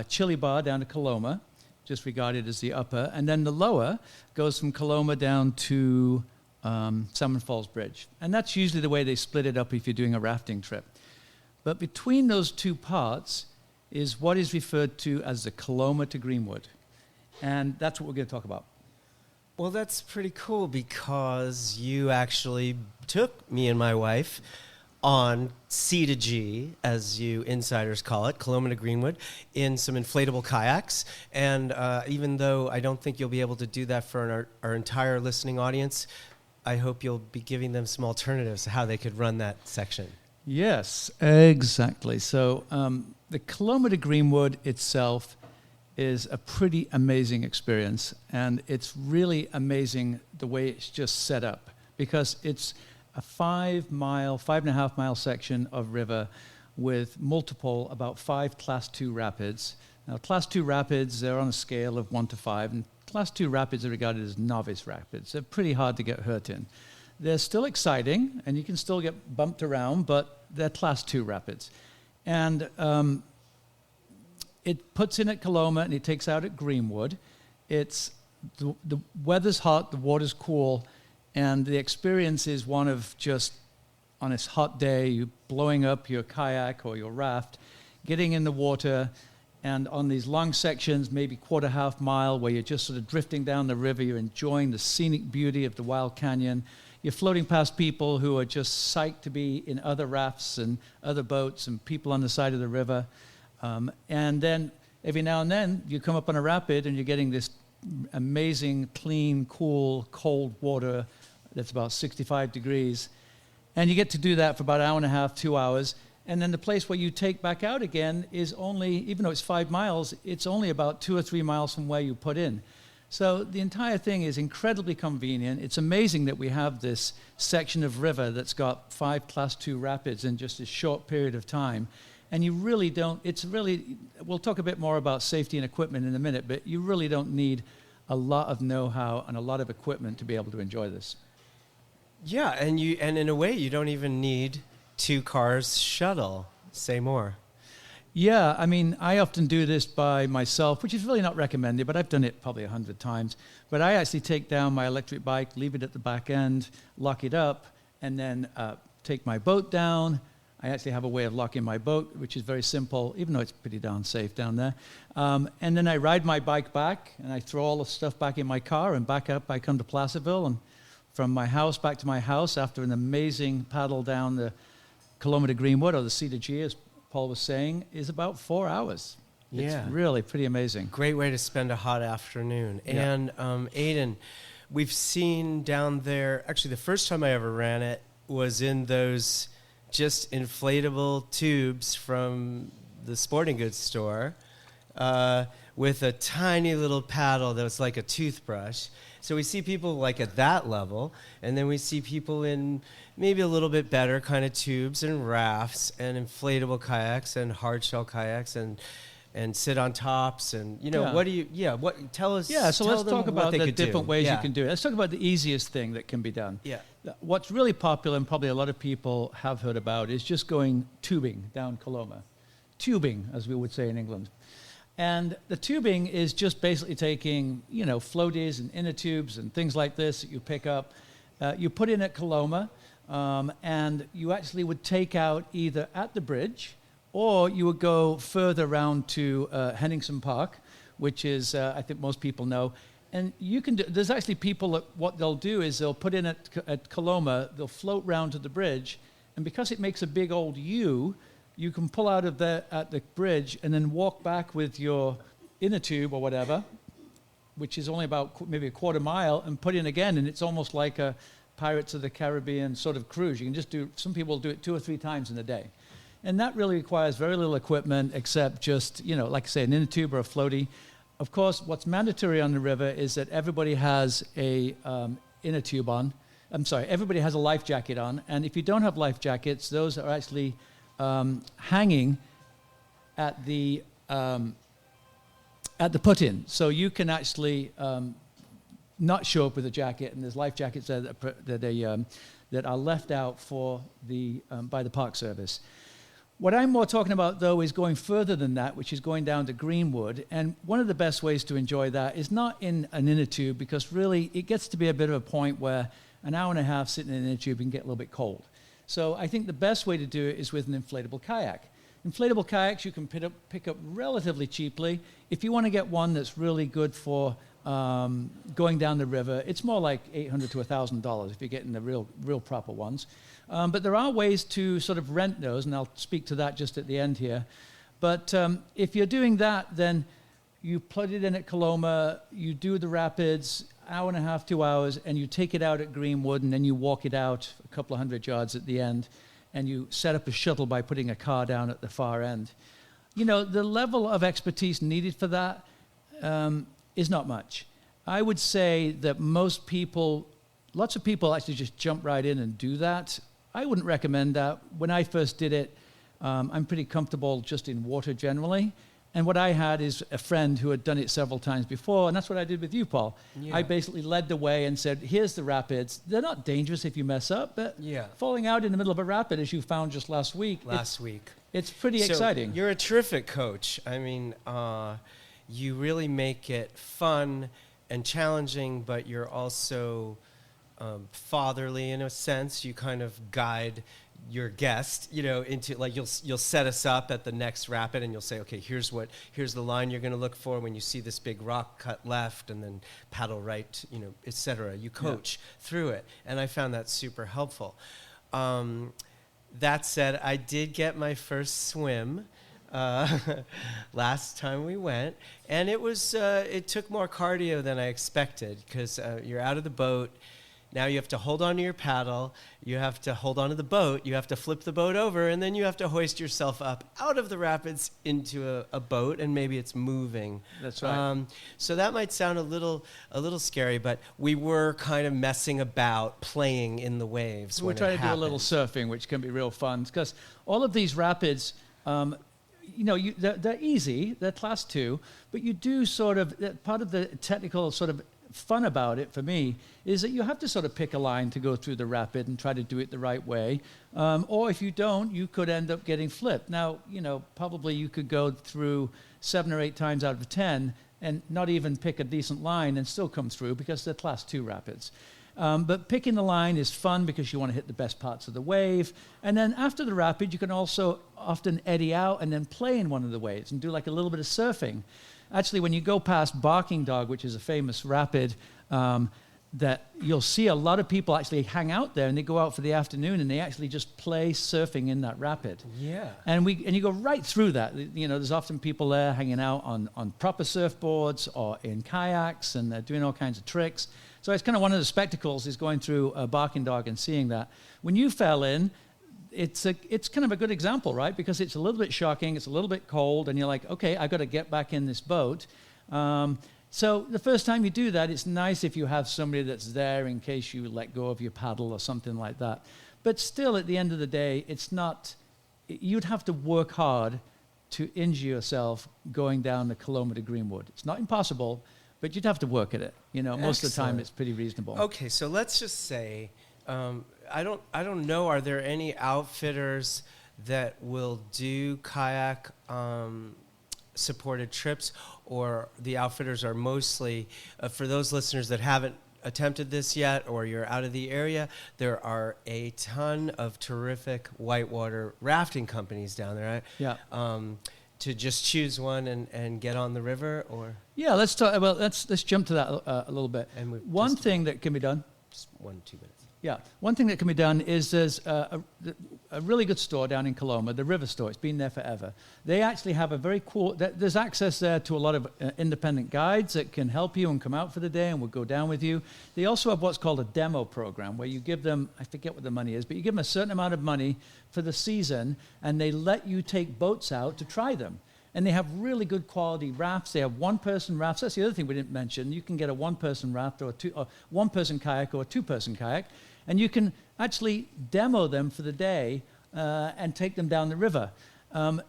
Chili Bar down to Coloma, just regarded as the upper, and then the lower goes from Coloma down to Salmon Falls Bridge. And that's usually the way they split it up if you're doing a rafting trip. But between those two parts is what is referred to as the Coloma to Greenwood. And that's what we're going to talk about. Well, that's pretty cool because you actually took me and my wife on C to G, as you insiders call it, Coloma to Greenwood, in some inflatable kayaks. And even though I don't think you'll be able to do that for our entire listening audience, I hope you'll be giving them some alternatives to how they could run that section. Yes, exactly. So the Coloma to Greenwood itself is a pretty amazing experience. And it's really amazing the way it's just set up, because it's a 5.5 mile section of river with multiple, about 5 Class 2 rapids. Now, Class 2 rapids, they're on a scale of 1 to 5, and Class 2 rapids are regarded as novice rapids. They're pretty hard to get hurt in. They're still exciting, and you can still get bumped around, but they're Class 2 rapids. And it puts in at Coloma, and it takes out at Greenwood. It's the weather's hot, the water's cool, and the experience is one of just, on a hot day, you blowing up your kayak or your raft, getting in the water, and on these long sections, maybe half mile, where you're just sort of drifting down the river, you're enjoying the scenic beauty of the Wild Canyon. You're floating past people who are just psyched to be in other rafts and other boats and people on the side of the river. And then every now and then, you come up on a rapid and you're getting this amazing, clean, cool, cold water that's about 65 degrees. And you get to do that for about an hour and a half, 2 hours. And then the place where you take back out again is only, even though it's 5 miles, it's only about 2 or 3 miles from where you put in. So the entire thing is incredibly convenient. It's amazing that we have this section of river that's got 5 Class 2 rapids in just a short period of time. And you really don't, it's really, we'll talk a bit more about safety and equipment in a minute, but you really don't need a lot of know-how and a lot of equipment to be able to enjoy this. Yeah, and in a way, you don't even need 2 cars shuttle. Say more. Yeah, I mean, I often do this by myself, which is really not recommended, but I've done it probably 100 times. But I actually take down my electric bike, leave it at the back end, lock it up, and then take my boat down. I actually have a way of locking my boat, which is very simple, even though it's pretty darn safe down there. And then I ride my bike back, and I throw all the stuff back in my car, and back up I come to Placerville, and from my house back to my house after an amazing paddle down the Coloma to Greenwood, or the C to G, as Paul was saying, is about 4 hours. Yeah. It's really pretty amazing. Great way to spend a hot afternoon. Yeah. And Aiden, we've seen down there, actually the first time I ever ran it was in those just inflatable tubes from the sporting goods store with a tiny little paddle that was like a toothbrush. So we see people like at that level, and then we see people in maybe a little bit better kind of tubes and rafts and inflatable kayaks and hard shell kayaks and sit on tops and what do you tell us. Yeah, so let's talk about the different ways you can do it. Let's talk about the easiest thing that can be done. Yeah. What's really popular and probably a lot of people have heard about is just going tubing down Coloma. Tubing, as we would say in England. And the tubing is just basically taking, floaties and inner tubes and things like this that you pick up. You put in at Coloma, and you actually would take out either at the bridge, or you would go further around to Henningsen Park, which is, I think most people know. And you can there's actually people that what they'll do is they'll put in at Coloma, they'll float round to the bridge, and because it makes a big old U, you can pull out of there at the bridge and then walk back with your inner tube or whatever, which is only about maybe a quarter mile, and put in again, and it's almost like a Pirates of the Caribbean sort of cruise. You can just some people do it 2 or 3 times in a day. And that really requires very little equipment except just, like I say, an inner tube or a floaty. Of course, what's mandatory on the river is that everybody has a inner tube on. Everybody has a life jacket on. And if you don't have life jackets, those are actually hanging at the put-in. So you can actually not show up with a jacket, and there's life jackets there that are left out for by the Park Service. What I'm more talking about, though, is going further than that, which is going down to Greenwood. And one of the best ways to enjoy that is not in an inner tube, because really it gets to be a bit of a point where an hour and a half sitting in a tube and get a little bit cold. So I think the best way to do it is with an inflatable kayak. Inflatable kayaks you can pick up relatively cheaply. If you want to get one that's really good for going down the river, it's more like $800 to $1,000 if you're getting the real proper ones. But there are ways to sort of rent those, and I'll speak to that just at the end here. But if you're doing that, then you put it in at Coloma, you do the rapids, hour and a half, 2 hours, and you take it out at Greenwood, and then you walk it out a couple of hundred yards at the end, and you set up a shuttle by putting a car down at the far end. You know, the level of expertise needed for that is not much. I would say that lots of people actually just jump right in and do that. I wouldn't recommend that. When I first did it, I'm pretty comfortable just in water generally. And what I had is a friend who had done it several times before, and that's what I did with you, Paul. Yeah. I basically led the way and said, here's the rapids. They're not dangerous if you mess up, but falling out in the middle of a rapid, as you found just last week. It's pretty exciting. You're a terrific coach. I mean, you really make it fun and challenging, but you're also fatherly in a sense. You kind of guide your guest, you know, into like you'll set us up at the next rapid, and you'll say, okay, here's the line you're going to look for when you see this big rock, cut left and then paddle right, you know, etc. You coach through it, and I found that super helpful. That said, I did get my first swim last time we went, and it took more cardio than I expected because you're out of the boat. Now you have to hold on to your paddle, you have to hold on to the boat, you have to flip the boat over, and then you have to hoist yourself up out of the rapids into a boat, and maybe it's moving. That's right. So that might sound a little scary, but we were kind of messing about, playing in the waves. We're trying to do a little surfing, which can be real fun, because all of these rapids, you know, they're easy, they're class 2, but you do sort of, part of the technical sort of fun about it for me is that you have to sort of pick a line to go through the rapid and try to do it the right way. Or if you don't, you could end up getting flipped. Now, you know, probably you could go through 7 or 8 times out of 10 and not even pick a decent line and still come through because they're class 2 rapids. But picking the line is fun because you want to hit the best parts of the wave. And then after the rapid, you can also often eddy out and then play in one of the waves and do like a little bit of surfing. Actually, when you go past Barking Dog, which is a famous rapid, that you'll see a lot of people actually hang out there, and they go out for the afternoon, and they actually just play surfing in that rapid. Yeah. And you go right through that. You know, there's often people there hanging out on proper surfboards or in kayaks, and they're doing all kinds of tricks. So it's kind of one of the spectacles is going through Barking Dog and seeing that. When you fell in, it's kind of a good example, right? Because it's a little bit shocking, it's a little bit cold, and you're like, okay, I got to get back in this boat. So the first time you do that, it's nice if you have somebody that's there in case you let go of your paddle or something like that. But still, at the end of the day, you'd have to work hard to injure yourself going down the Coloma to Greenwood. It's not impossible, but you'd have to work at it. You know, most of the time it's pretty reasonable. Okay, so let's just say, I don't know, are there any outfitters that will do kayak supported trips, or the outfitters are mostly, for those listeners that haven't attempted this yet or you're out of the area, there are a ton of terrific whitewater rafting companies down there, right? Yeah. To just choose one and get on the river, or? Yeah, let's talk. Well, let's jump to that a little bit. And one thing that can be done. Just 1-2 minutes. Yeah, one thing that can be done is there's a really good store down in Coloma, the River Store. It's been there forever. They actually have a very cool, there's access there to a lot of independent guides that can help you and come out for the day and will go down with you. They also have what's called a demo program where you give them, I forget what the money is, but you give them a certain amount of money for the season, and they let you take boats out to try them. And they have really good quality rafts. They have one-person rafts. That's the other thing we didn't mention. You can get a one-person raft or one-person kayak or a two-person kayak, and you can actually demo them for the day and take them down the river.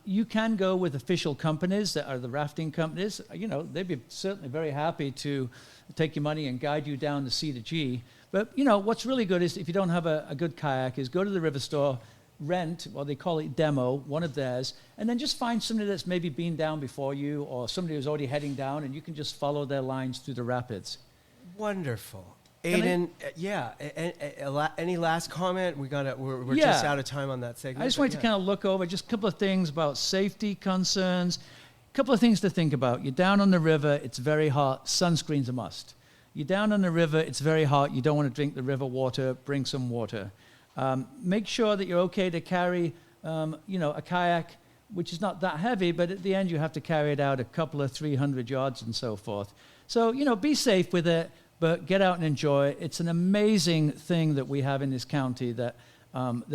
You can go with official companies that are the rafting companies. You know, they'd be certainly very happy to take your money and guide you down the C to G. But, you know, what's really good is if you don't have a good kayak is go to the River Store, rent, or they call it demo, one of theirs, and then just find somebody that's maybe been down before you or somebody who's already heading down, and you can just follow their lines through the rapids. Wonderful. Aiden, any last comment? We're just out of time on that segment. I just wanted to kind of look over just a couple of things about safety concerns. A couple of things to think about. You're down on the river, it's very hot, sunscreen's a must. You're down on the river, it's very hot, you don't want to drink the river water, bring some water. Make sure that you're okay to carry, a kayak, which is not that heavy, but at the end you have to carry it out a couple of 300 yards and so forth. So, be safe with it, but get out and enjoy it. It's an amazing thing that we have in this county that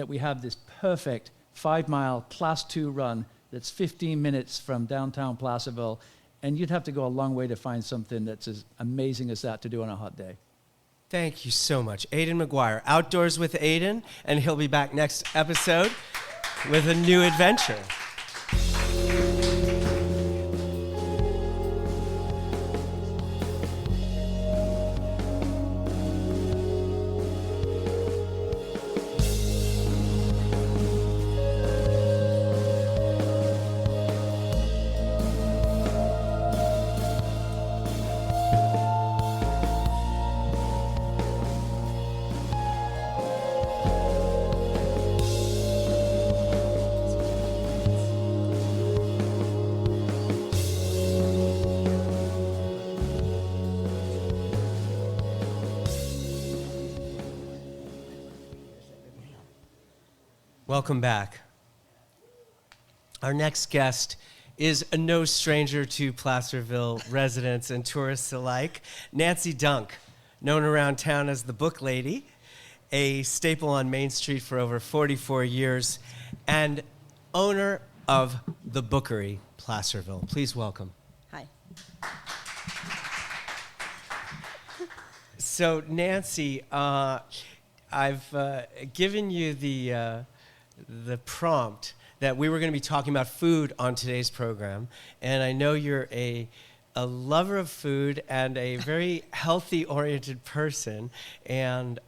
we have this perfect 5-mile Class 2 run that's 15 minutes from downtown Placerville, and you'd have to go a long way to find something that's as amazing as that to do on a hot day. Thank you so much. Aiden McGuire, Outdoors with Aiden, and he'll be back next episode with a new adventure. Welcome back. Our next guest is no stranger to Placerville residents and tourists alike. Nancy Dunk, known around town as the Book Lady, a staple on Main Street for over 44 years, and owner of the Bookery, Placerville. Please welcome. Hi. So, Nancy, I've given you the prompt that we were going to be talking about food on today's program, and I know you're a lover of food and a very healthy-oriented person, and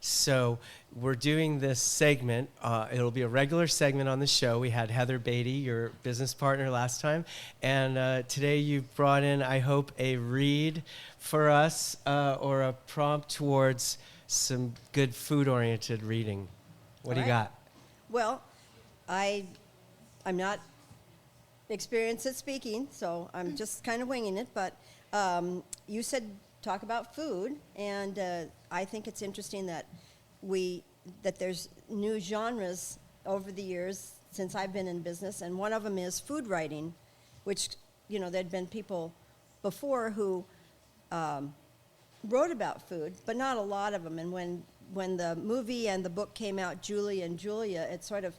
so we're doing this segment. It'll be a regular segment on the show. We had Heather Beatty, your business partner, last time, and today you've brought in, I hope, a read for us or a prompt towards some good food-oriented reading. What do you got? Well, I'm not experienced at speaking, so I'm just kind of winging it. But you said talk about food, and I think it's interesting that there's new genres over the years since I've been in business, and one of them is food writing, which there'd been people before who wrote about food, but not a lot of them. And when the movie and the book came out, Julie and Julia, it sort of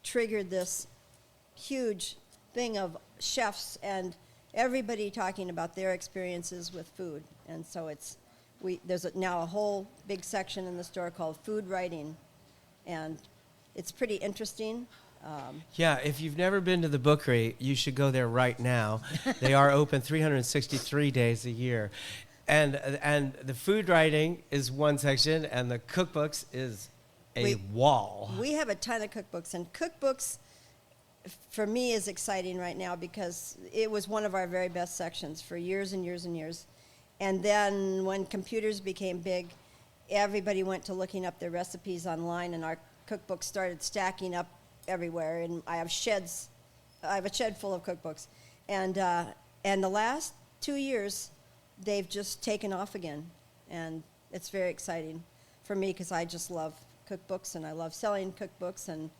triggered this huge thing of chefs and everybody talking about their experiences with food. And so there's now a whole big section in the store called Food Writing, and it's pretty interesting. Yeah, if you've never been to the Bookery, you should go there right now. They are open 363 days a year. And the food writing is one section, and the cookbooks is a wall. We have a ton of cookbooks, and cookbooks for me is exciting right now because it was one of our very best sections for years and years and years. And then when computers became big, everybody went to looking up their recipes online, and our cookbooks started stacking up everywhere. And I have a shed full of cookbooks. And the last 2 years, they've just taken off again, and it's very exciting for me because I just love cookbooks and I love selling cookbooks, and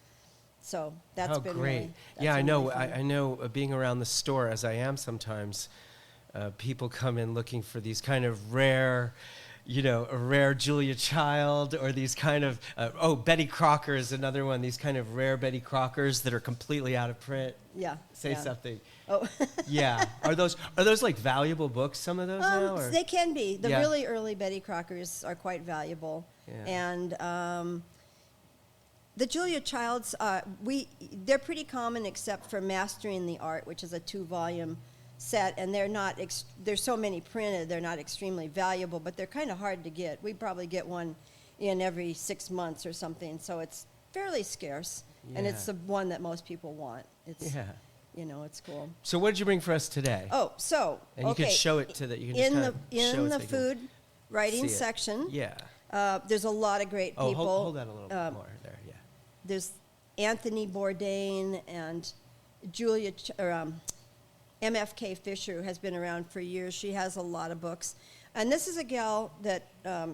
so that's been great. I know. Being around the store as I am sometimes, people come in looking for these kind of rare, a rare Julia Child, or these kind of Betty Crocker is another one. These kind of rare Betty Crockers that are completely out of print. Yeah. Say something. Oh. Yeah. Are those like valuable books? Some of those now. Or? They can be. The really early Betty Crockers are quite valuable, and the Julia Childs they're pretty common except for Mastering the Art, which is a 2-volume set, and there's so many printed. They're not extremely valuable, but they're kind of hard to get. We probably get one in every 6 months or something, so it's fairly scarce, and it's the one that most people want. It's cool. So what did you bring for us today? Oh, so and you can show it to the. You can in the food writing see it. section. Yeah. There's a lot of great Oh, people. hold that a little bit more there. Yeah. There's Anthony Bourdain and Julia MFK Fisher, who has been around for years. She has a lot of books. And this is a gal that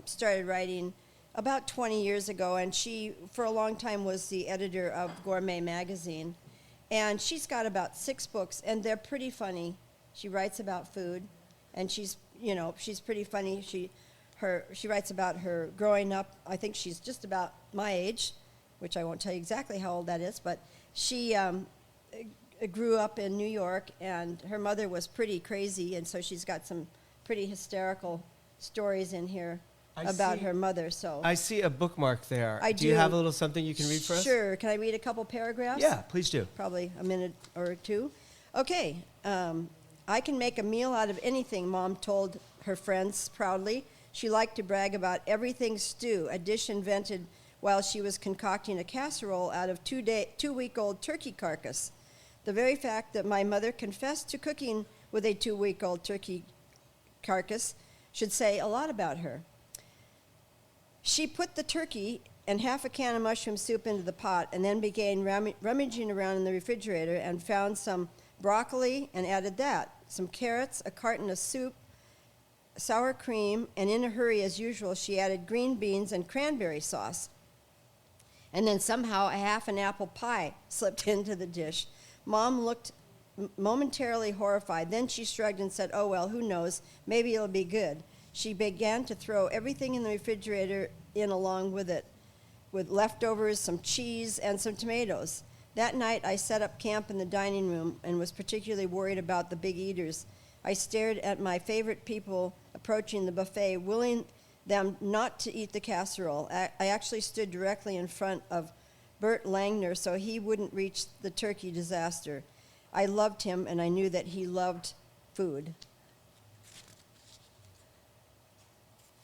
started writing about 20 years ago, and she, for a long time, was the editor of Gourmet Magazine. And she's got about 6 books, and they're pretty funny. She writes about food, and she's pretty funny. She writes about her growing up. I think she's just about my age, which I won't tell you exactly how old that is, but she grew up in New York, and her mother was pretty crazy, and so she's got some pretty hysterical stories in here about her mother. So I see a bookmark there. I do you have a little something you can read for us? Sure. Can I read a couple paragraphs? Yeah, please do. Probably a minute or two. Okay. I can make a meal out of anything, Mom told her friends proudly. She liked to brag about everything stew, a dish invented while she was concocting a casserole out of 2-week-old turkey carcass. The very fact that my mother confessed to cooking with a 2-week-old turkey carcass should say a lot about her. She put the turkey and half a can of mushroom soup into the pot and then began rummaging around in the refrigerator and found some broccoli and added that, some carrots, a carton of soup, sour cream, and in a hurry as usual she added green beans and cranberry sauce. And then somehow a half an apple pie slipped into the dish. Mom looked momentarily horrified. Then she shrugged and said, "Oh, well, who knows? Maybe it'll be good." She began to throw everything in the refrigerator in along with it, with leftovers, some cheese, and some tomatoes. That night, I set up camp in the dining room and was particularly worried about the big eaters. I stared at my favorite people approaching the buffet, willing them not to eat the casserole. I actually stood directly in front of Bert Langner so he wouldn't reach the turkey disaster. I loved him, and I knew that he loved food.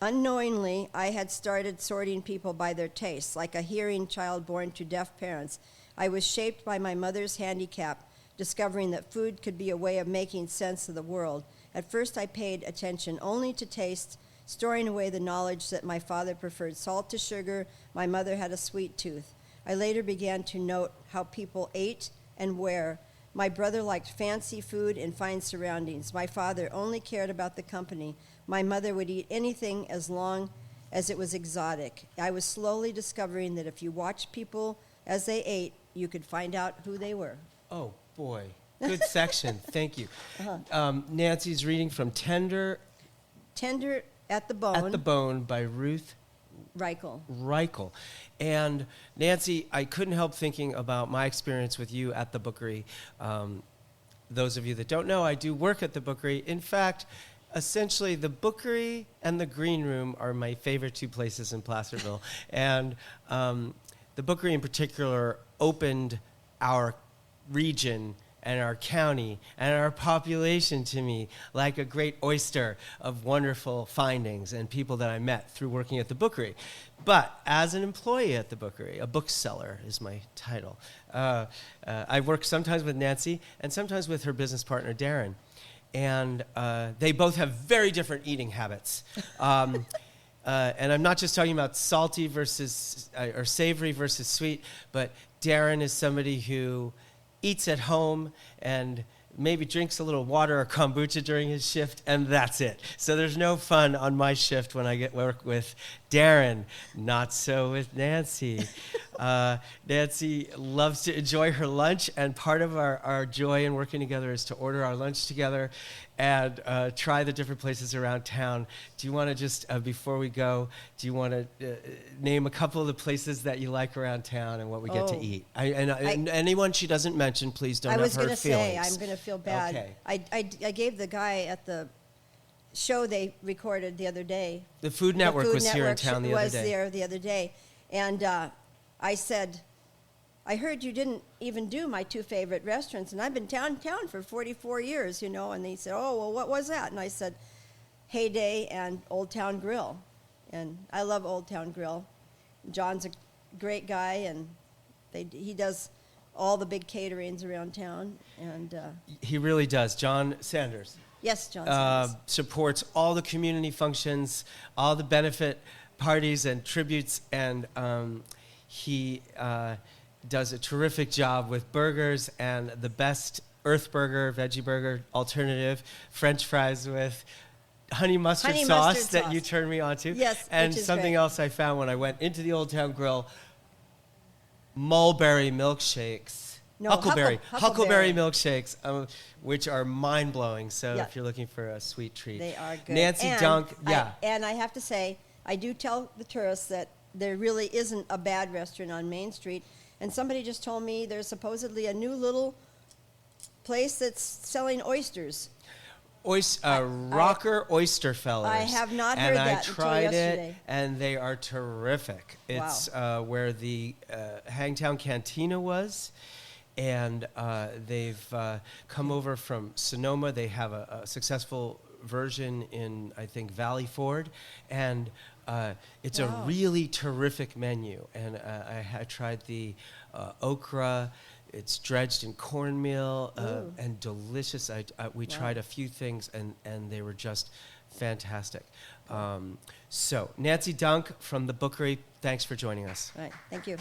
Unknowingly, I had started sorting people by their tastes, like a hearing child born to deaf parents. I was shaped by my mother's handicap, discovering that food could be a way of making sense of the world. At first, I paid attention only to taste, storing away the knowledge that my father preferred salt to sugar, my mother had a sweet tooth. I later began to note how people ate and where. My brother liked fancy food and fine surroundings. My father only cared about the company. My mother would eat anything as long as it was exotic. I was slowly discovering that if you watched people as they ate, you could find out who they were. Oh, boy. Good section. Thank you. Nancy's reading from Tender at the Bone. At the Bone by Ruth Reichel. And Nancy, I couldn't help thinking about my experience with you at the Bookery. Those of you that don't know, I do work at the Bookery. In fact, essentially, the Bookery and the Green Room are my favorite 2 places in Placerville. And the Bookery in particular opened our region and our county and our population to me like a great oyster of wonderful findings and people that I met through working at the Bookery. But as an employee at the Bookery, a bookseller is my title, I work sometimes with Nancy and sometimes with her business partner, Darren. And they both have very different eating habits. And I'm not just talking about salty versus, or savory versus sweet, but Darren is somebody who eats at home and maybe drinks a little water or kombucha during his shift, and that's it. So there's no fun on my shift when I get work with Darren. Not so with Nancy. Nancy loves to enjoy her lunch, and part of our joy in working together is to order our lunch together and try the different places around town. Do you want to just, before we go, do you want to name a couple of the places that you like around town and what we get to eat? And anyone she doesn't mention, please don't have her feelings. I was going to say, I'm going to feel bad. Okay. I gave the guy at the show they recorded the other day. The Food Network was here in town the other day. Was there the other day. And I said, I heard you didn't even do my 2 favorite restaurants, and I've been town for 44 years, you know. And he said, oh, well, what was that? And I said, Heyday and Old Town Grill. And I love Old Town Grill. John's a great guy, and he does all the big caterings around town. And he really does. John Sanders. Yes, John Sanders. Supports all the community functions, all the benefit parties and tributes, and he does a terrific job with burgers and the best Earth Burger, veggie burger alternative, French fries with honey mustard sauce that you turned me on to. Yes, and which is something great. else I found when I went into the Old Town Grill, mulberry milkshakes. No, Huckleberry huckleberry. milkshakes, which are mind-blowing. So Yeah. if you're looking for a sweet treat. They are good. Nancy And Dunk, yeah. and I have to say, I do tell the tourists that there really isn't a bad restaurant on Main Street. And somebody just told me there's supposedly a new little place that's selling oysters. Rocker Oyster Fellers. I have not heard and that I until tried yesterday. it, and they are terrific. It's where the Hangtown Cantina was, and they've come over from Sonoma. They have a successful version in, I think, Valley Ford, and it's a really terrific menu. And I tried the okra. It's dredged in cornmeal and delicious. We tried a few things, and they were just fantastic. So, Nancy Dunk from the Bookery, thanks for joining us. All right, thank you.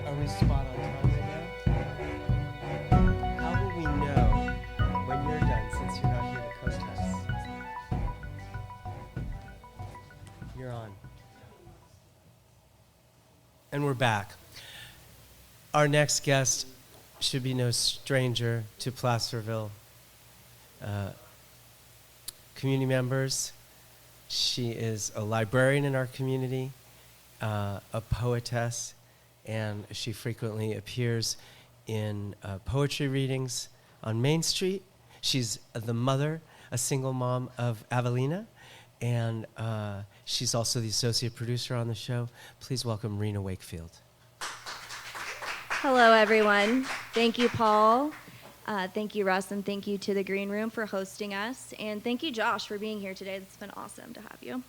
Are we spot on time right now? How will we know when you're done, since you're not here to coast us? You're on. And we're back. Our next guest should be no stranger to Placerville. Community members, she is a librarian in our community, a poetess, and she frequently appears in poetry readings on Main Street. She's the mother, a single mom of Avelina, and she's also the associate producer on the show. Please welcome Rena Wakefield. Hello, everyone. Thank you, Paul. Thank you, Russ, and thank you to the Green Room for hosting us. And thank you, Josh, for being here today. It's been awesome to have you.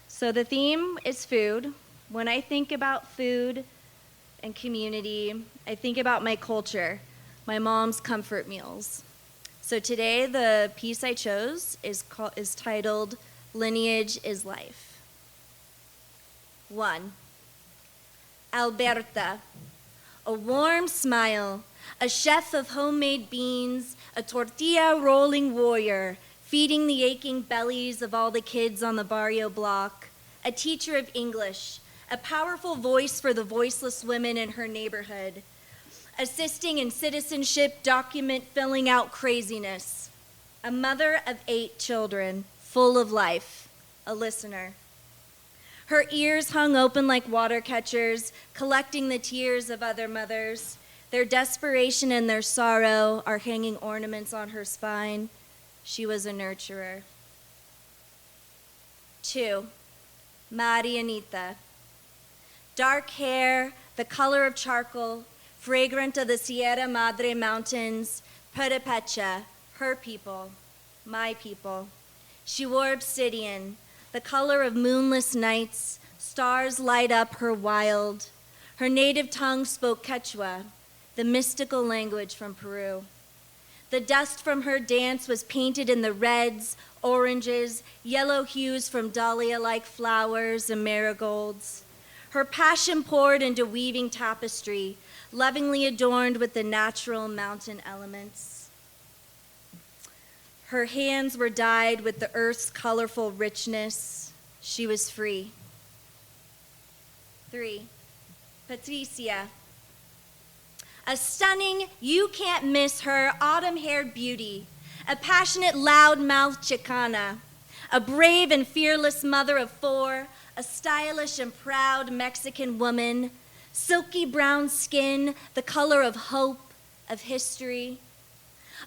So the theme is food. When I think about food and community, I think about my culture, my mom's comfort meals. So today, the piece I chose is titled Lineage is Life. 1. Alberta. A warm smile, a chef of homemade beans, a tortilla rolling warrior, feeding the aching bellies of all the kids on the barrio block, a teacher of English, a powerful voice for the voiceless women in her neighborhood, assisting in citizenship document filling out craziness, a mother of 8 children, full of life, a listener. Her ears hung open like water catchers, collecting the tears of other mothers. Their desperation and their sorrow are hanging ornaments on her spine. She was a nurturer. 2. Marianita. Dark hair, the color of charcoal, fragrant of the Sierra Madre Mountains, Purepecha, her people, my people. She wore obsidian, the color of moonless nights, stars light up her wild. Her native tongue spoke Quechua, the mystical language from Peru. The dust from her dance was painted in the reds, oranges, yellow hues from dahlia-like flowers and marigolds. Her passion poured into weaving tapestry, lovingly adorned with the natural mountain elements. Her hands were dyed with the earth's colorful richness. She was free. 3. Patricia. A stunning, you can't miss her, autumn-haired beauty, a passionate, loud-mouthed Chicana, a brave and fearless mother of 4, a stylish and proud Mexican woman, silky brown skin, the color of hope, of history,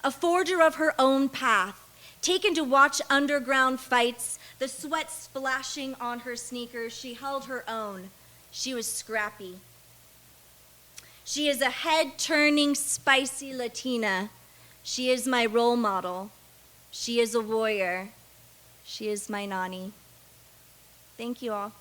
a forger of her own path, taken to watch underground fights, the sweat splashing on her sneakers. She held her own. She was scrappy. She is a head-turning, spicy Latina. She is my role model. She is a warrior. She is my Nani. Thank you all.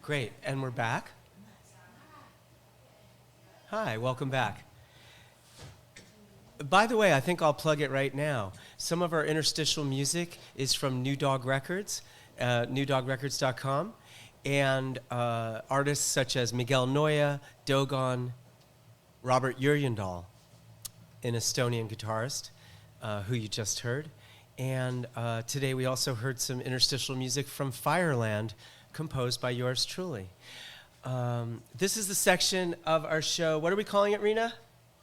Great, and we're back. Hi, welcome back. By the way, I think I'll plug it right now. Some of our interstitial music is from New Dog Records, newdogrecords.com, and artists such as Miguel Noya, Dogon, Robert Jurjendal, an Estonian guitarist who you just heard. And today we also heard some interstitial music from Fireland, composed by yours truly. This is the section of our show. What are we calling it, Rena?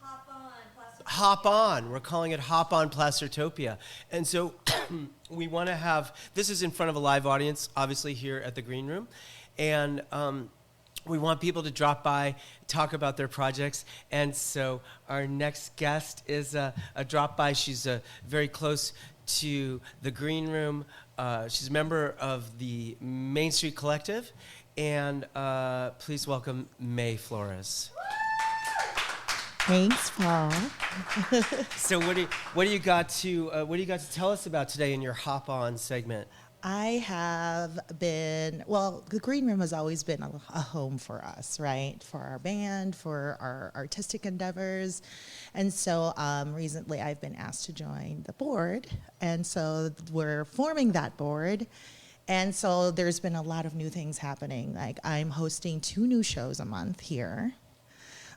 Hop on, Placertopia. Hop on. We're calling it Hop on Placertopia. And so we want to have, this is in front of a live audience, obviously here at the Green Room. And we want people to drop by, talk about their projects. And so our next guest is a drop by. She's very close to the Green Room. She's a member of the Main Street Collective, and please welcome May Flores. Thanks, Paul. So, what do you got to tell us about today in your Hop On segment? I have been, well, the Green Room has always been a home for us, right? For our band, for our artistic endeavors. And so recently I've been asked to join the board. And so we're forming that board. And so there's been a lot of new things happening. Like I'm hosting 2 new shows a month here,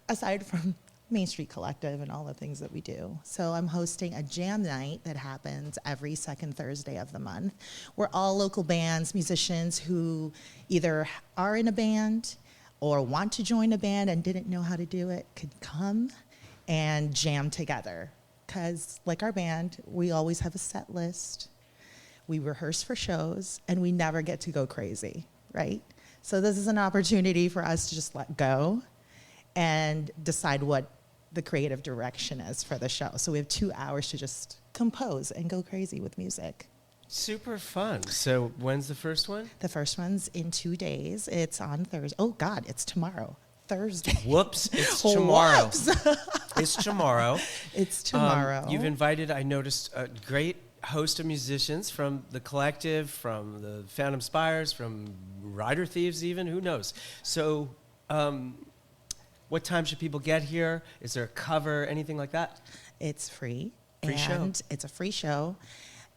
aside from Main Street Collective and all the things that we do. So I'm hosting a jam night that happens every second Thursday of the month, where all local bands, musicians who either are in a band or want to join a band and didn't know how to do it could come and jam together. Because like our band, we always have a set list. We rehearse for shows and we never get to go crazy, right? So this is an opportunity for us to just let go and decide what the creative direction is for the show. So we have 2 hours to just compose and go crazy with music. Super fun. So when's the first one? The first one's in 2 days. It's on Thursday. Oh God, it's tomorrow. Thursday. Whoops, it's tomorrow. Whoops. It's tomorrow. It's tomorrow. You've invited, I noticed, a great host of musicians from the Collective, from the Phantom Spires, from Rider Thieves even, who knows. So what time should people get here? Is there a cover, anything like that? It's free. Free show. It's a free show.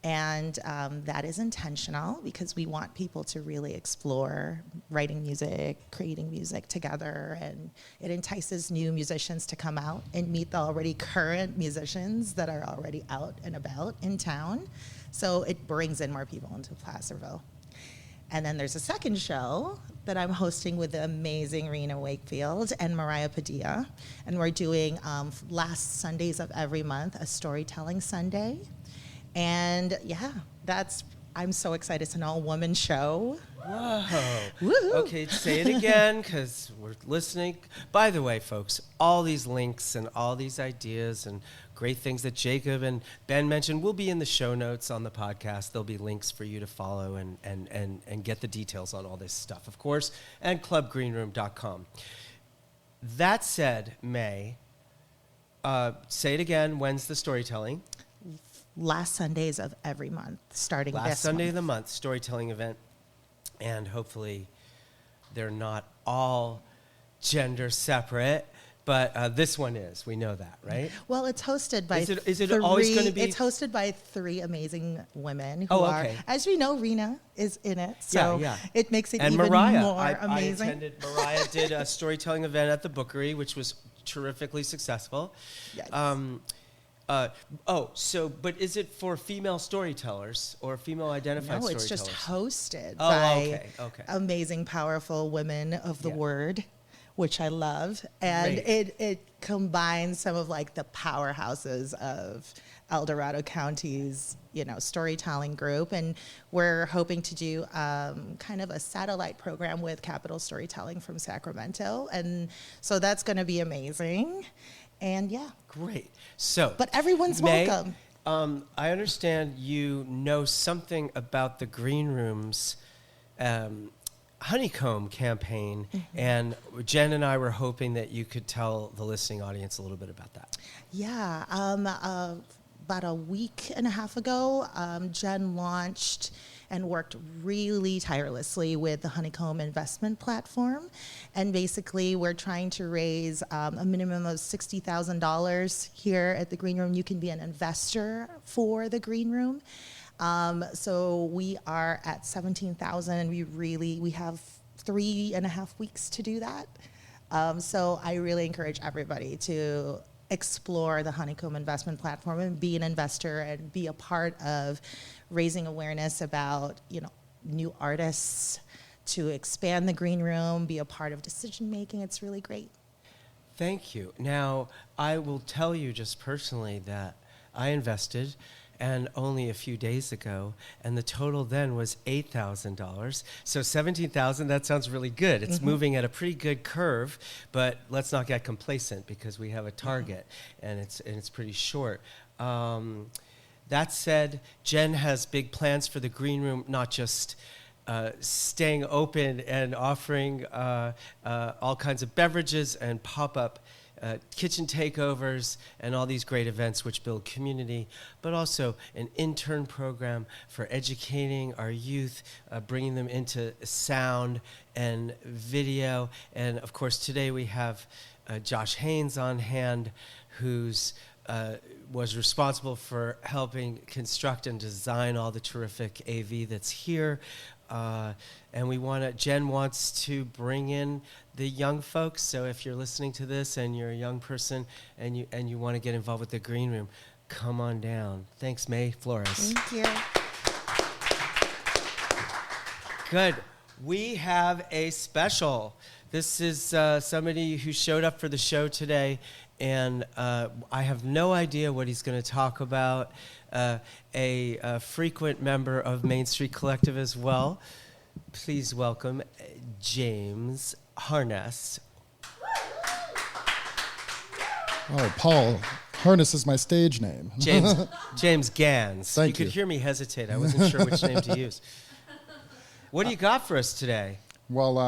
And that is intentional because we want people to really explore writing music, creating music together. And it entices new musicians to come out and meet the already current musicians that are already out and about in town. So it brings in more people into Placerville. And then there's a second show that I'm hosting with the amazing Rena Wakefield and Mariah Padilla. And we're doing last Sundays of every month, a storytelling Sunday. And yeah, I'm so excited. It's an all-woman show. Whoa. Woo-hoo. Okay, say it again because we're listening. By the way, folks, all these links and all these ideas and great things that Jacob and Ben mentioned will be in the show notes on the podcast. There'll be links for you to follow and get the details on all this stuff, of course, and clubgreenroom.com. That said, May, say it again, when's the storytelling? Last Sundays of every month, starting Last this Sunday month. of the month, storytelling event. And hopefully they're not all gender separate, but this one is. We know that, right? Well, it's hosted by Is it always gonna be- It's hosted by 3 amazing women who Oh, are, okay. as we know, Rena is in it, so Yeah. it makes it And even Mariah, more amazing. Mariah did a storytelling event at the Bookery, which was terrifically successful. Yes. But is it for female storytellers or female identified No, storytellers? it's just hosted Oh, by okay. amazing, powerful women of the Yeah. word, which I love. And Great. it combines some of like the powerhouses of El Dorado County's, storytelling group. And we're hoping to do kind of a satellite program with Capital Storytelling from Sacramento. And so that's going to be amazing. And yeah. Great. So, But everyone's May, welcome. I understand you know something about the Green Room's honeycomb campaign, and Jen and I were hoping that you could tell the listening audience a little bit about that. Yeah, about a week and a half ago, Jen launched and worked really tirelessly with the Honeycomb investment platform. And basically, we're trying to raise a minimum of $60,000 here at the Green Room. You can be an investor for the Green Room. So we are at 17,000, and we have 3.5 weeks to do that. So I really encourage everybody to explore the Honeycomb investment platform and be an investor and be a part of raising awareness about, new artists, to expand the Green Room, be a part of decision making. It's really great. Thank you. Now, I will tell you just personally that I invested, and only a few days ago, and the total then was $8,000. So $17,000, that sounds really good. It's moving at a pretty good curve, but let's not get complacent because we have a target, and it's pretty short. That said, Jen has big plans for the Green Room, not just staying open and offering all kinds of beverages and pop-up kitchen takeovers and all these great events which build community, but also an intern program for educating our youth, bringing them into sound and video. And of course, today we have Josh Haynes on hand, who's was responsible for helping construct and design all the terrific AV that's here. And Jen wants to bring in the young folks. So if you're listening to this and you're a young person and you want to get involved with the Green Room, come on down. Thanks, May Flores. Thank you. Good. We have a special. This is somebody who showed up for the show today, and I have no idea what he's going to talk about. A frequent member of Main Street Collective as well. Please welcome James Harness. Oh, Paul. Harness is my stage name. James Gans. Thank You you. could hear me hesitate. I wasn't sure which name to use. What do you got for us today? Well,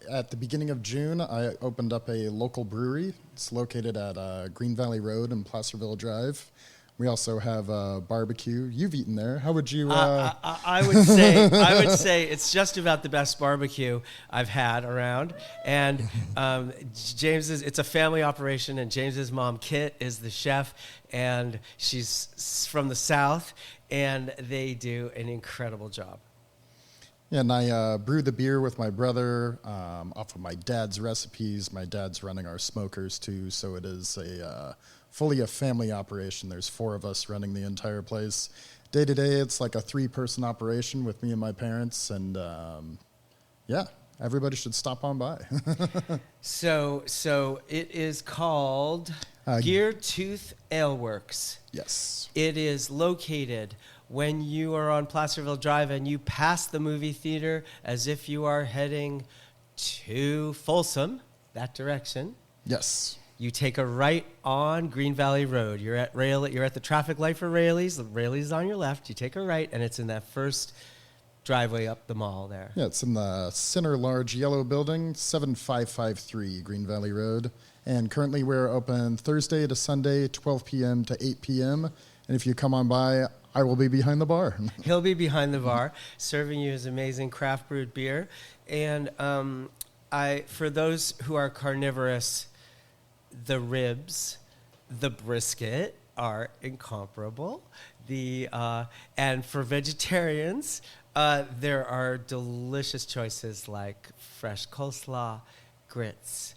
at the beginning of June, I opened up a local brewery. It's located at Green Valley Road and Placerville Drive. We also have a barbecue. You've eaten there. How would you? I would say it's just about the best barbecue I've had around. And it's a family operation, and James's mom, Kit, is the chef, and she's from the South, and they do an incredible job. Yeah, and I brew the beer with my brother off of my dad's recipes. My dad's running our smokers too, so it is fully a family operation. There's 4 of us running the entire place. Day to day, it's like a 3-person operation with me and my parents, and yeah, everybody should stop on by. So it is called Gear Tooth Ale Works. Yes. It is located when you are on Placerville Drive and you pass the movie theater as if you are heading to Folsom, that direction. Yes. You take a right on Green Valley Road. You're at the traffic light for Rayleigh's. The Rayleigh's is on your left. You take a right, and it's in that first driveway up the mall there. Yeah, it's in the center large yellow building, 7553 Green Valley Road. And currently we're open Thursday to Sunday, 12 p.m. to 8 p.m. And if you come on by, I will be behind the bar. He'll be behind the bar serving you his amazing craft brewed beer. And for those who are carnivorous, the ribs, the brisket are incomparable. And for vegetarians, there are delicious choices like fresh coleslaw, grits,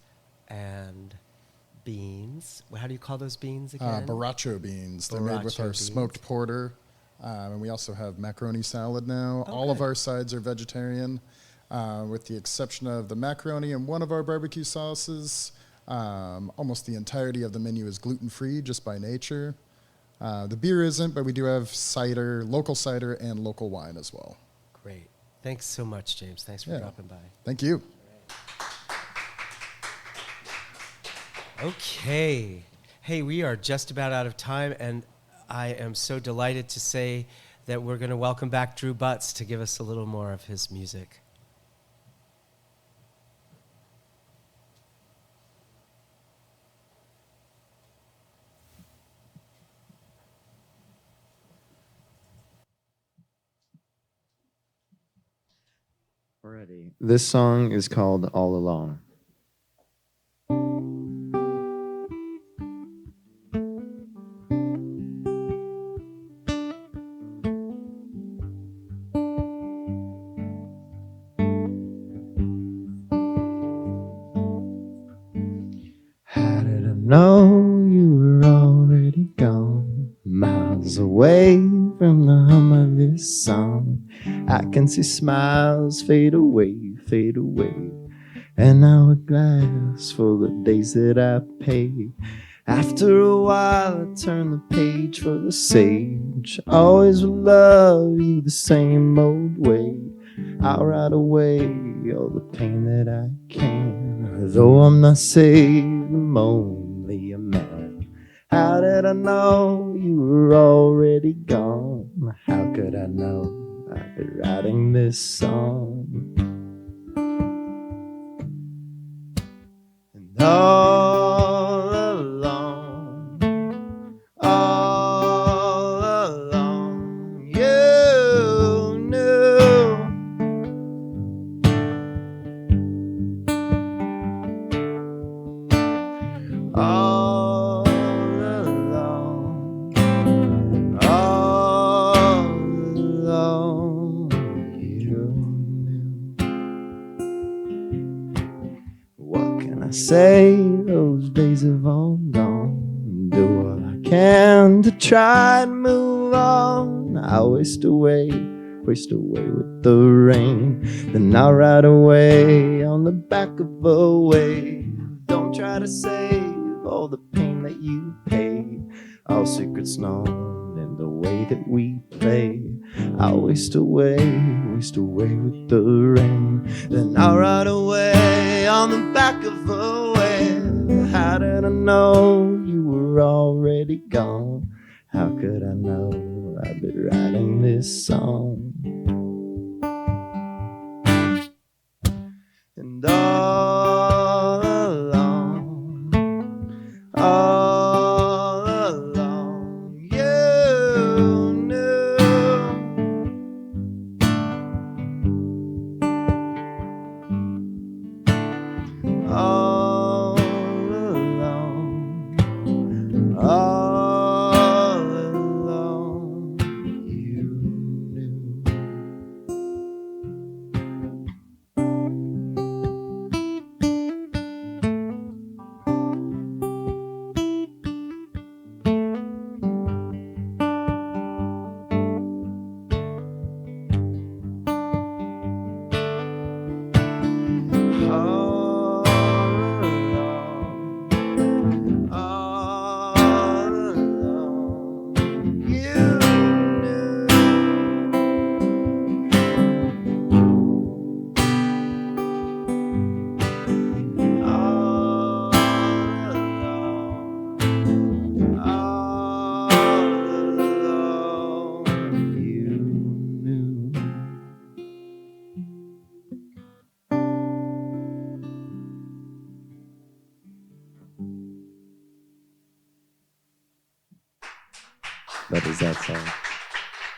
and beans. How do you call those beans again? Borracho beans. They're made with our beans. smoked porter. And we also have macaroni salad now. Okay. All of our sides are vegetarian, with the exception of the macaroni and one of our barbecue sauces. Almost the entirety of the menu is gluten-free just by nature. The beer isn't, but we do have local cider and local wine as well. Great. Thanks so much, James. Thanks for dropping by. Thank you. Okay. Hey, we are just about out of time, and I am so delighted to say that we're going to welcome back Drew Butts to give us a little more of his music. Alrighty. This song is called All Along. How did I know you were already gone? Miles away from the hum of this song. I can see smiles fade away, an hourglass full of days that I pay. After a while I turn the page for the sage. Always will love you the same old way. I'll ride away all the pain that I can. Though I'm not saved, I'm only a man. How did I know you were already gone? How could I know I've been writing this song? And all along, you knew. All along, you knew. What can I say? Those days have all gone. Do all I can to try and move on. I waste away with the rain. Then I'll ride away on the back of a wave. Don't try to save all the pain that you paid. All secrets known in the way that we play. I'll waste away with the rain. Then I'll ride away on the back of a wave. How did I know you were already gone? How could I know I've been writing this song? And all along, you knew. All along, you knew. That is that song.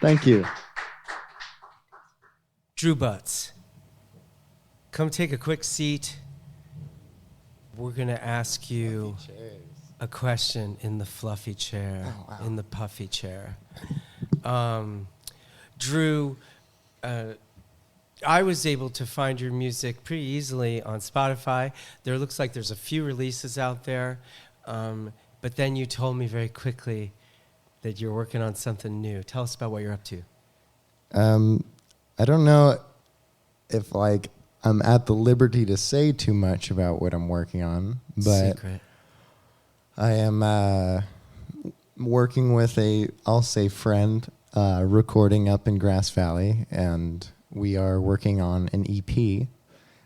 Thank you. Drew Butts, come take a quick seat. We're going to ask you a question in the fluffy chair, in the puffy chair. Drew, I was able to find your music pretty easily on Spotify. There looks like there's a few releases out there, but then you told me very quickly that you're working on something new. Tell us about what you're up to. I don't know if I'm at the liberty to say too much about what I'm working on, but Secret. I am working with I'll say friend, recording up in Grass Valley, and we are working on an EP.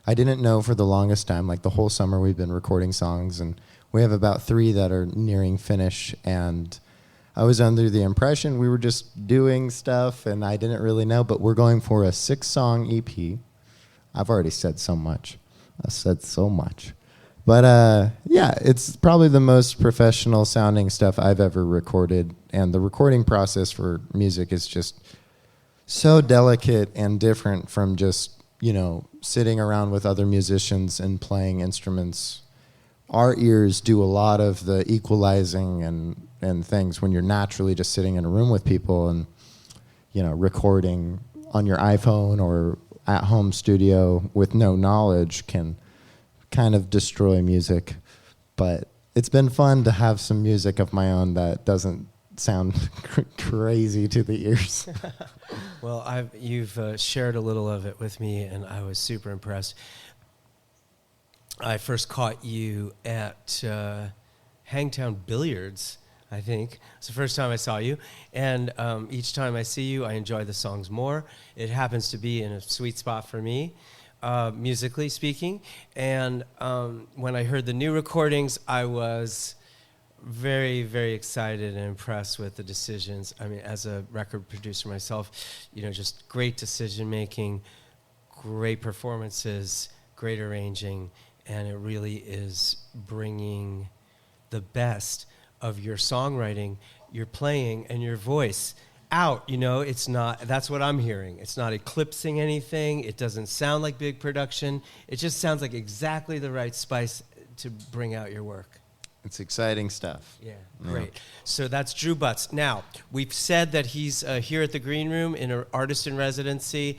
I didn't know for the longest time, the whole summer we've been recording songs, and we have about 3 that are nearing finish, and I was under the impression we were just doing stuff, and I didn't really know, but we're going for a 6-song EP. I've already said so much. I said so much. But yeah, it's probably the most professional sounding stuff I've ever recorded, and the recording process for music is just so delicate and different from just, sitting around with other musicians and playing instruments. Our ears do a lot of the equalizing and things when you're naturally just sitting in a room with people and, recording on your iPhone or at home studio with no knowledge can kind of destroy music. But it's been fun to have some music of my own that doesn't sound crazy to the ears. Well, you've shared a little of it with me, and I was super impressed. I first caught you at Hangtown Billiards, I think. It's the first time I saw you. And each time I see you, I enjoy the songs more. It happens to be in a sweet spot for me, musically speaking. And when I heard the new recordings, I was very, very excited and impressed with the decisions. I mean, as a record producer myself, just great decision-making, great performances, great arranging, and it really is bringing the best of your songwriting, your playing, and your voice out. It's not, that's what I'm hearing. It's not eclipsing anything. It doesn't sound like big production. It just sounds like exactly the right spice to bring out your work. It's exciting stuff. Yeah, great. Yeah. So that's Drew Butts. Now, we've said that he's here at the Green Room in an artist in residency,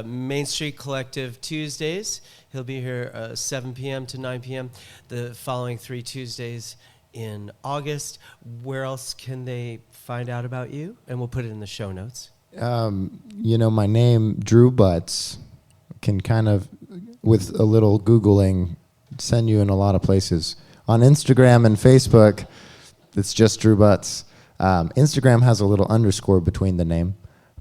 Main Street Collective Tuesdays. He'll be here 7 p.m. to 9 p.m. the following 3 Tuesdays in August. Where else can they find out about you? And we'll put it in the show notes. My name, Drew Butts, can kind of, with a little Googling, send you in a lot of places. On Instagram and Facebook, it's just Drew Butts. Instagram has a little underscore between the name.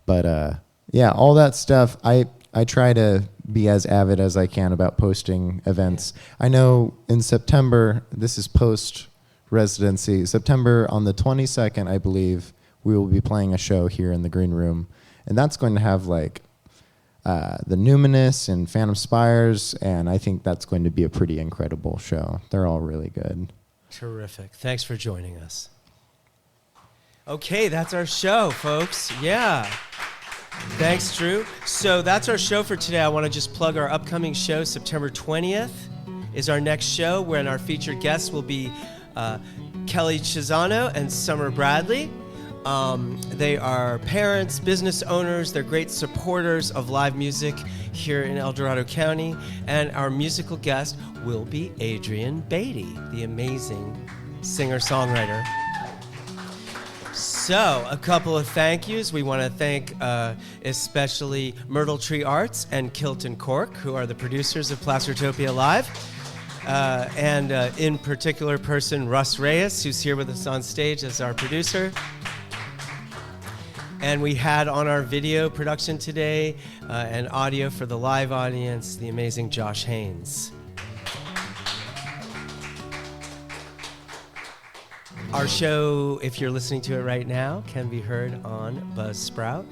But yeah, all that stuff, I try to be as avid as I can about posting events. I know in September, this is post-residency, September on the 22nd, I believe, we will be playing a show here in the Green Room. And that's going to have the Numinous and Phantom Spires, and I think that's going to be a pretty incredible show. They're all really good. Terrific. Thanks for joining us. Okay, that's our show, folks. Yeah. Thanks, Drew. So that's our show for today. I want to just plug our upcoming show. September 20th is our next show, wherein our featured guests will be Kelly Chisano and Summer Bradley. They are parents, business owners. They're great supporters of live music here in El Dorado County. And our musical guest will be Adrian Beatty, the amazing singer-songwriter. So, a couple of thank yous. We want to thank especially Myrtle Tree Arts and Kilton Cork, who are the producers of Placertopia Live. And in particular person, Russ Reyes, who's here with us on stage as our producer. And we had on our video production today and audio for the live audience, the amazing Josh Haynes. Our show, if you're listening to it right now, can be heard on Buzzsprout.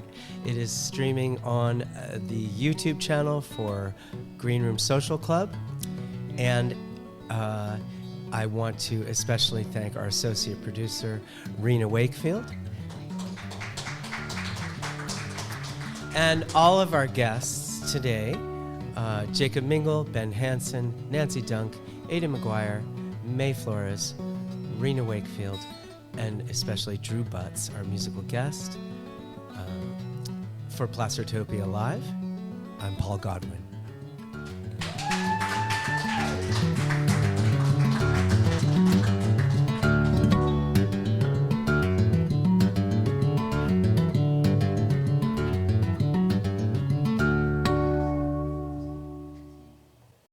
It is streaming on the YouTube channel for Green Room Social Club. And I want to especially thank our associate producer, Rena Wakefield. And all of our guests today, Jacob Mingle, Ben Hansen, Nancy Dunk, Ada McGuire, May Flores, Rena Wakefield, and especially Drew Butts, our musical guest. For Placertopia Live, I'm Paul Godwin.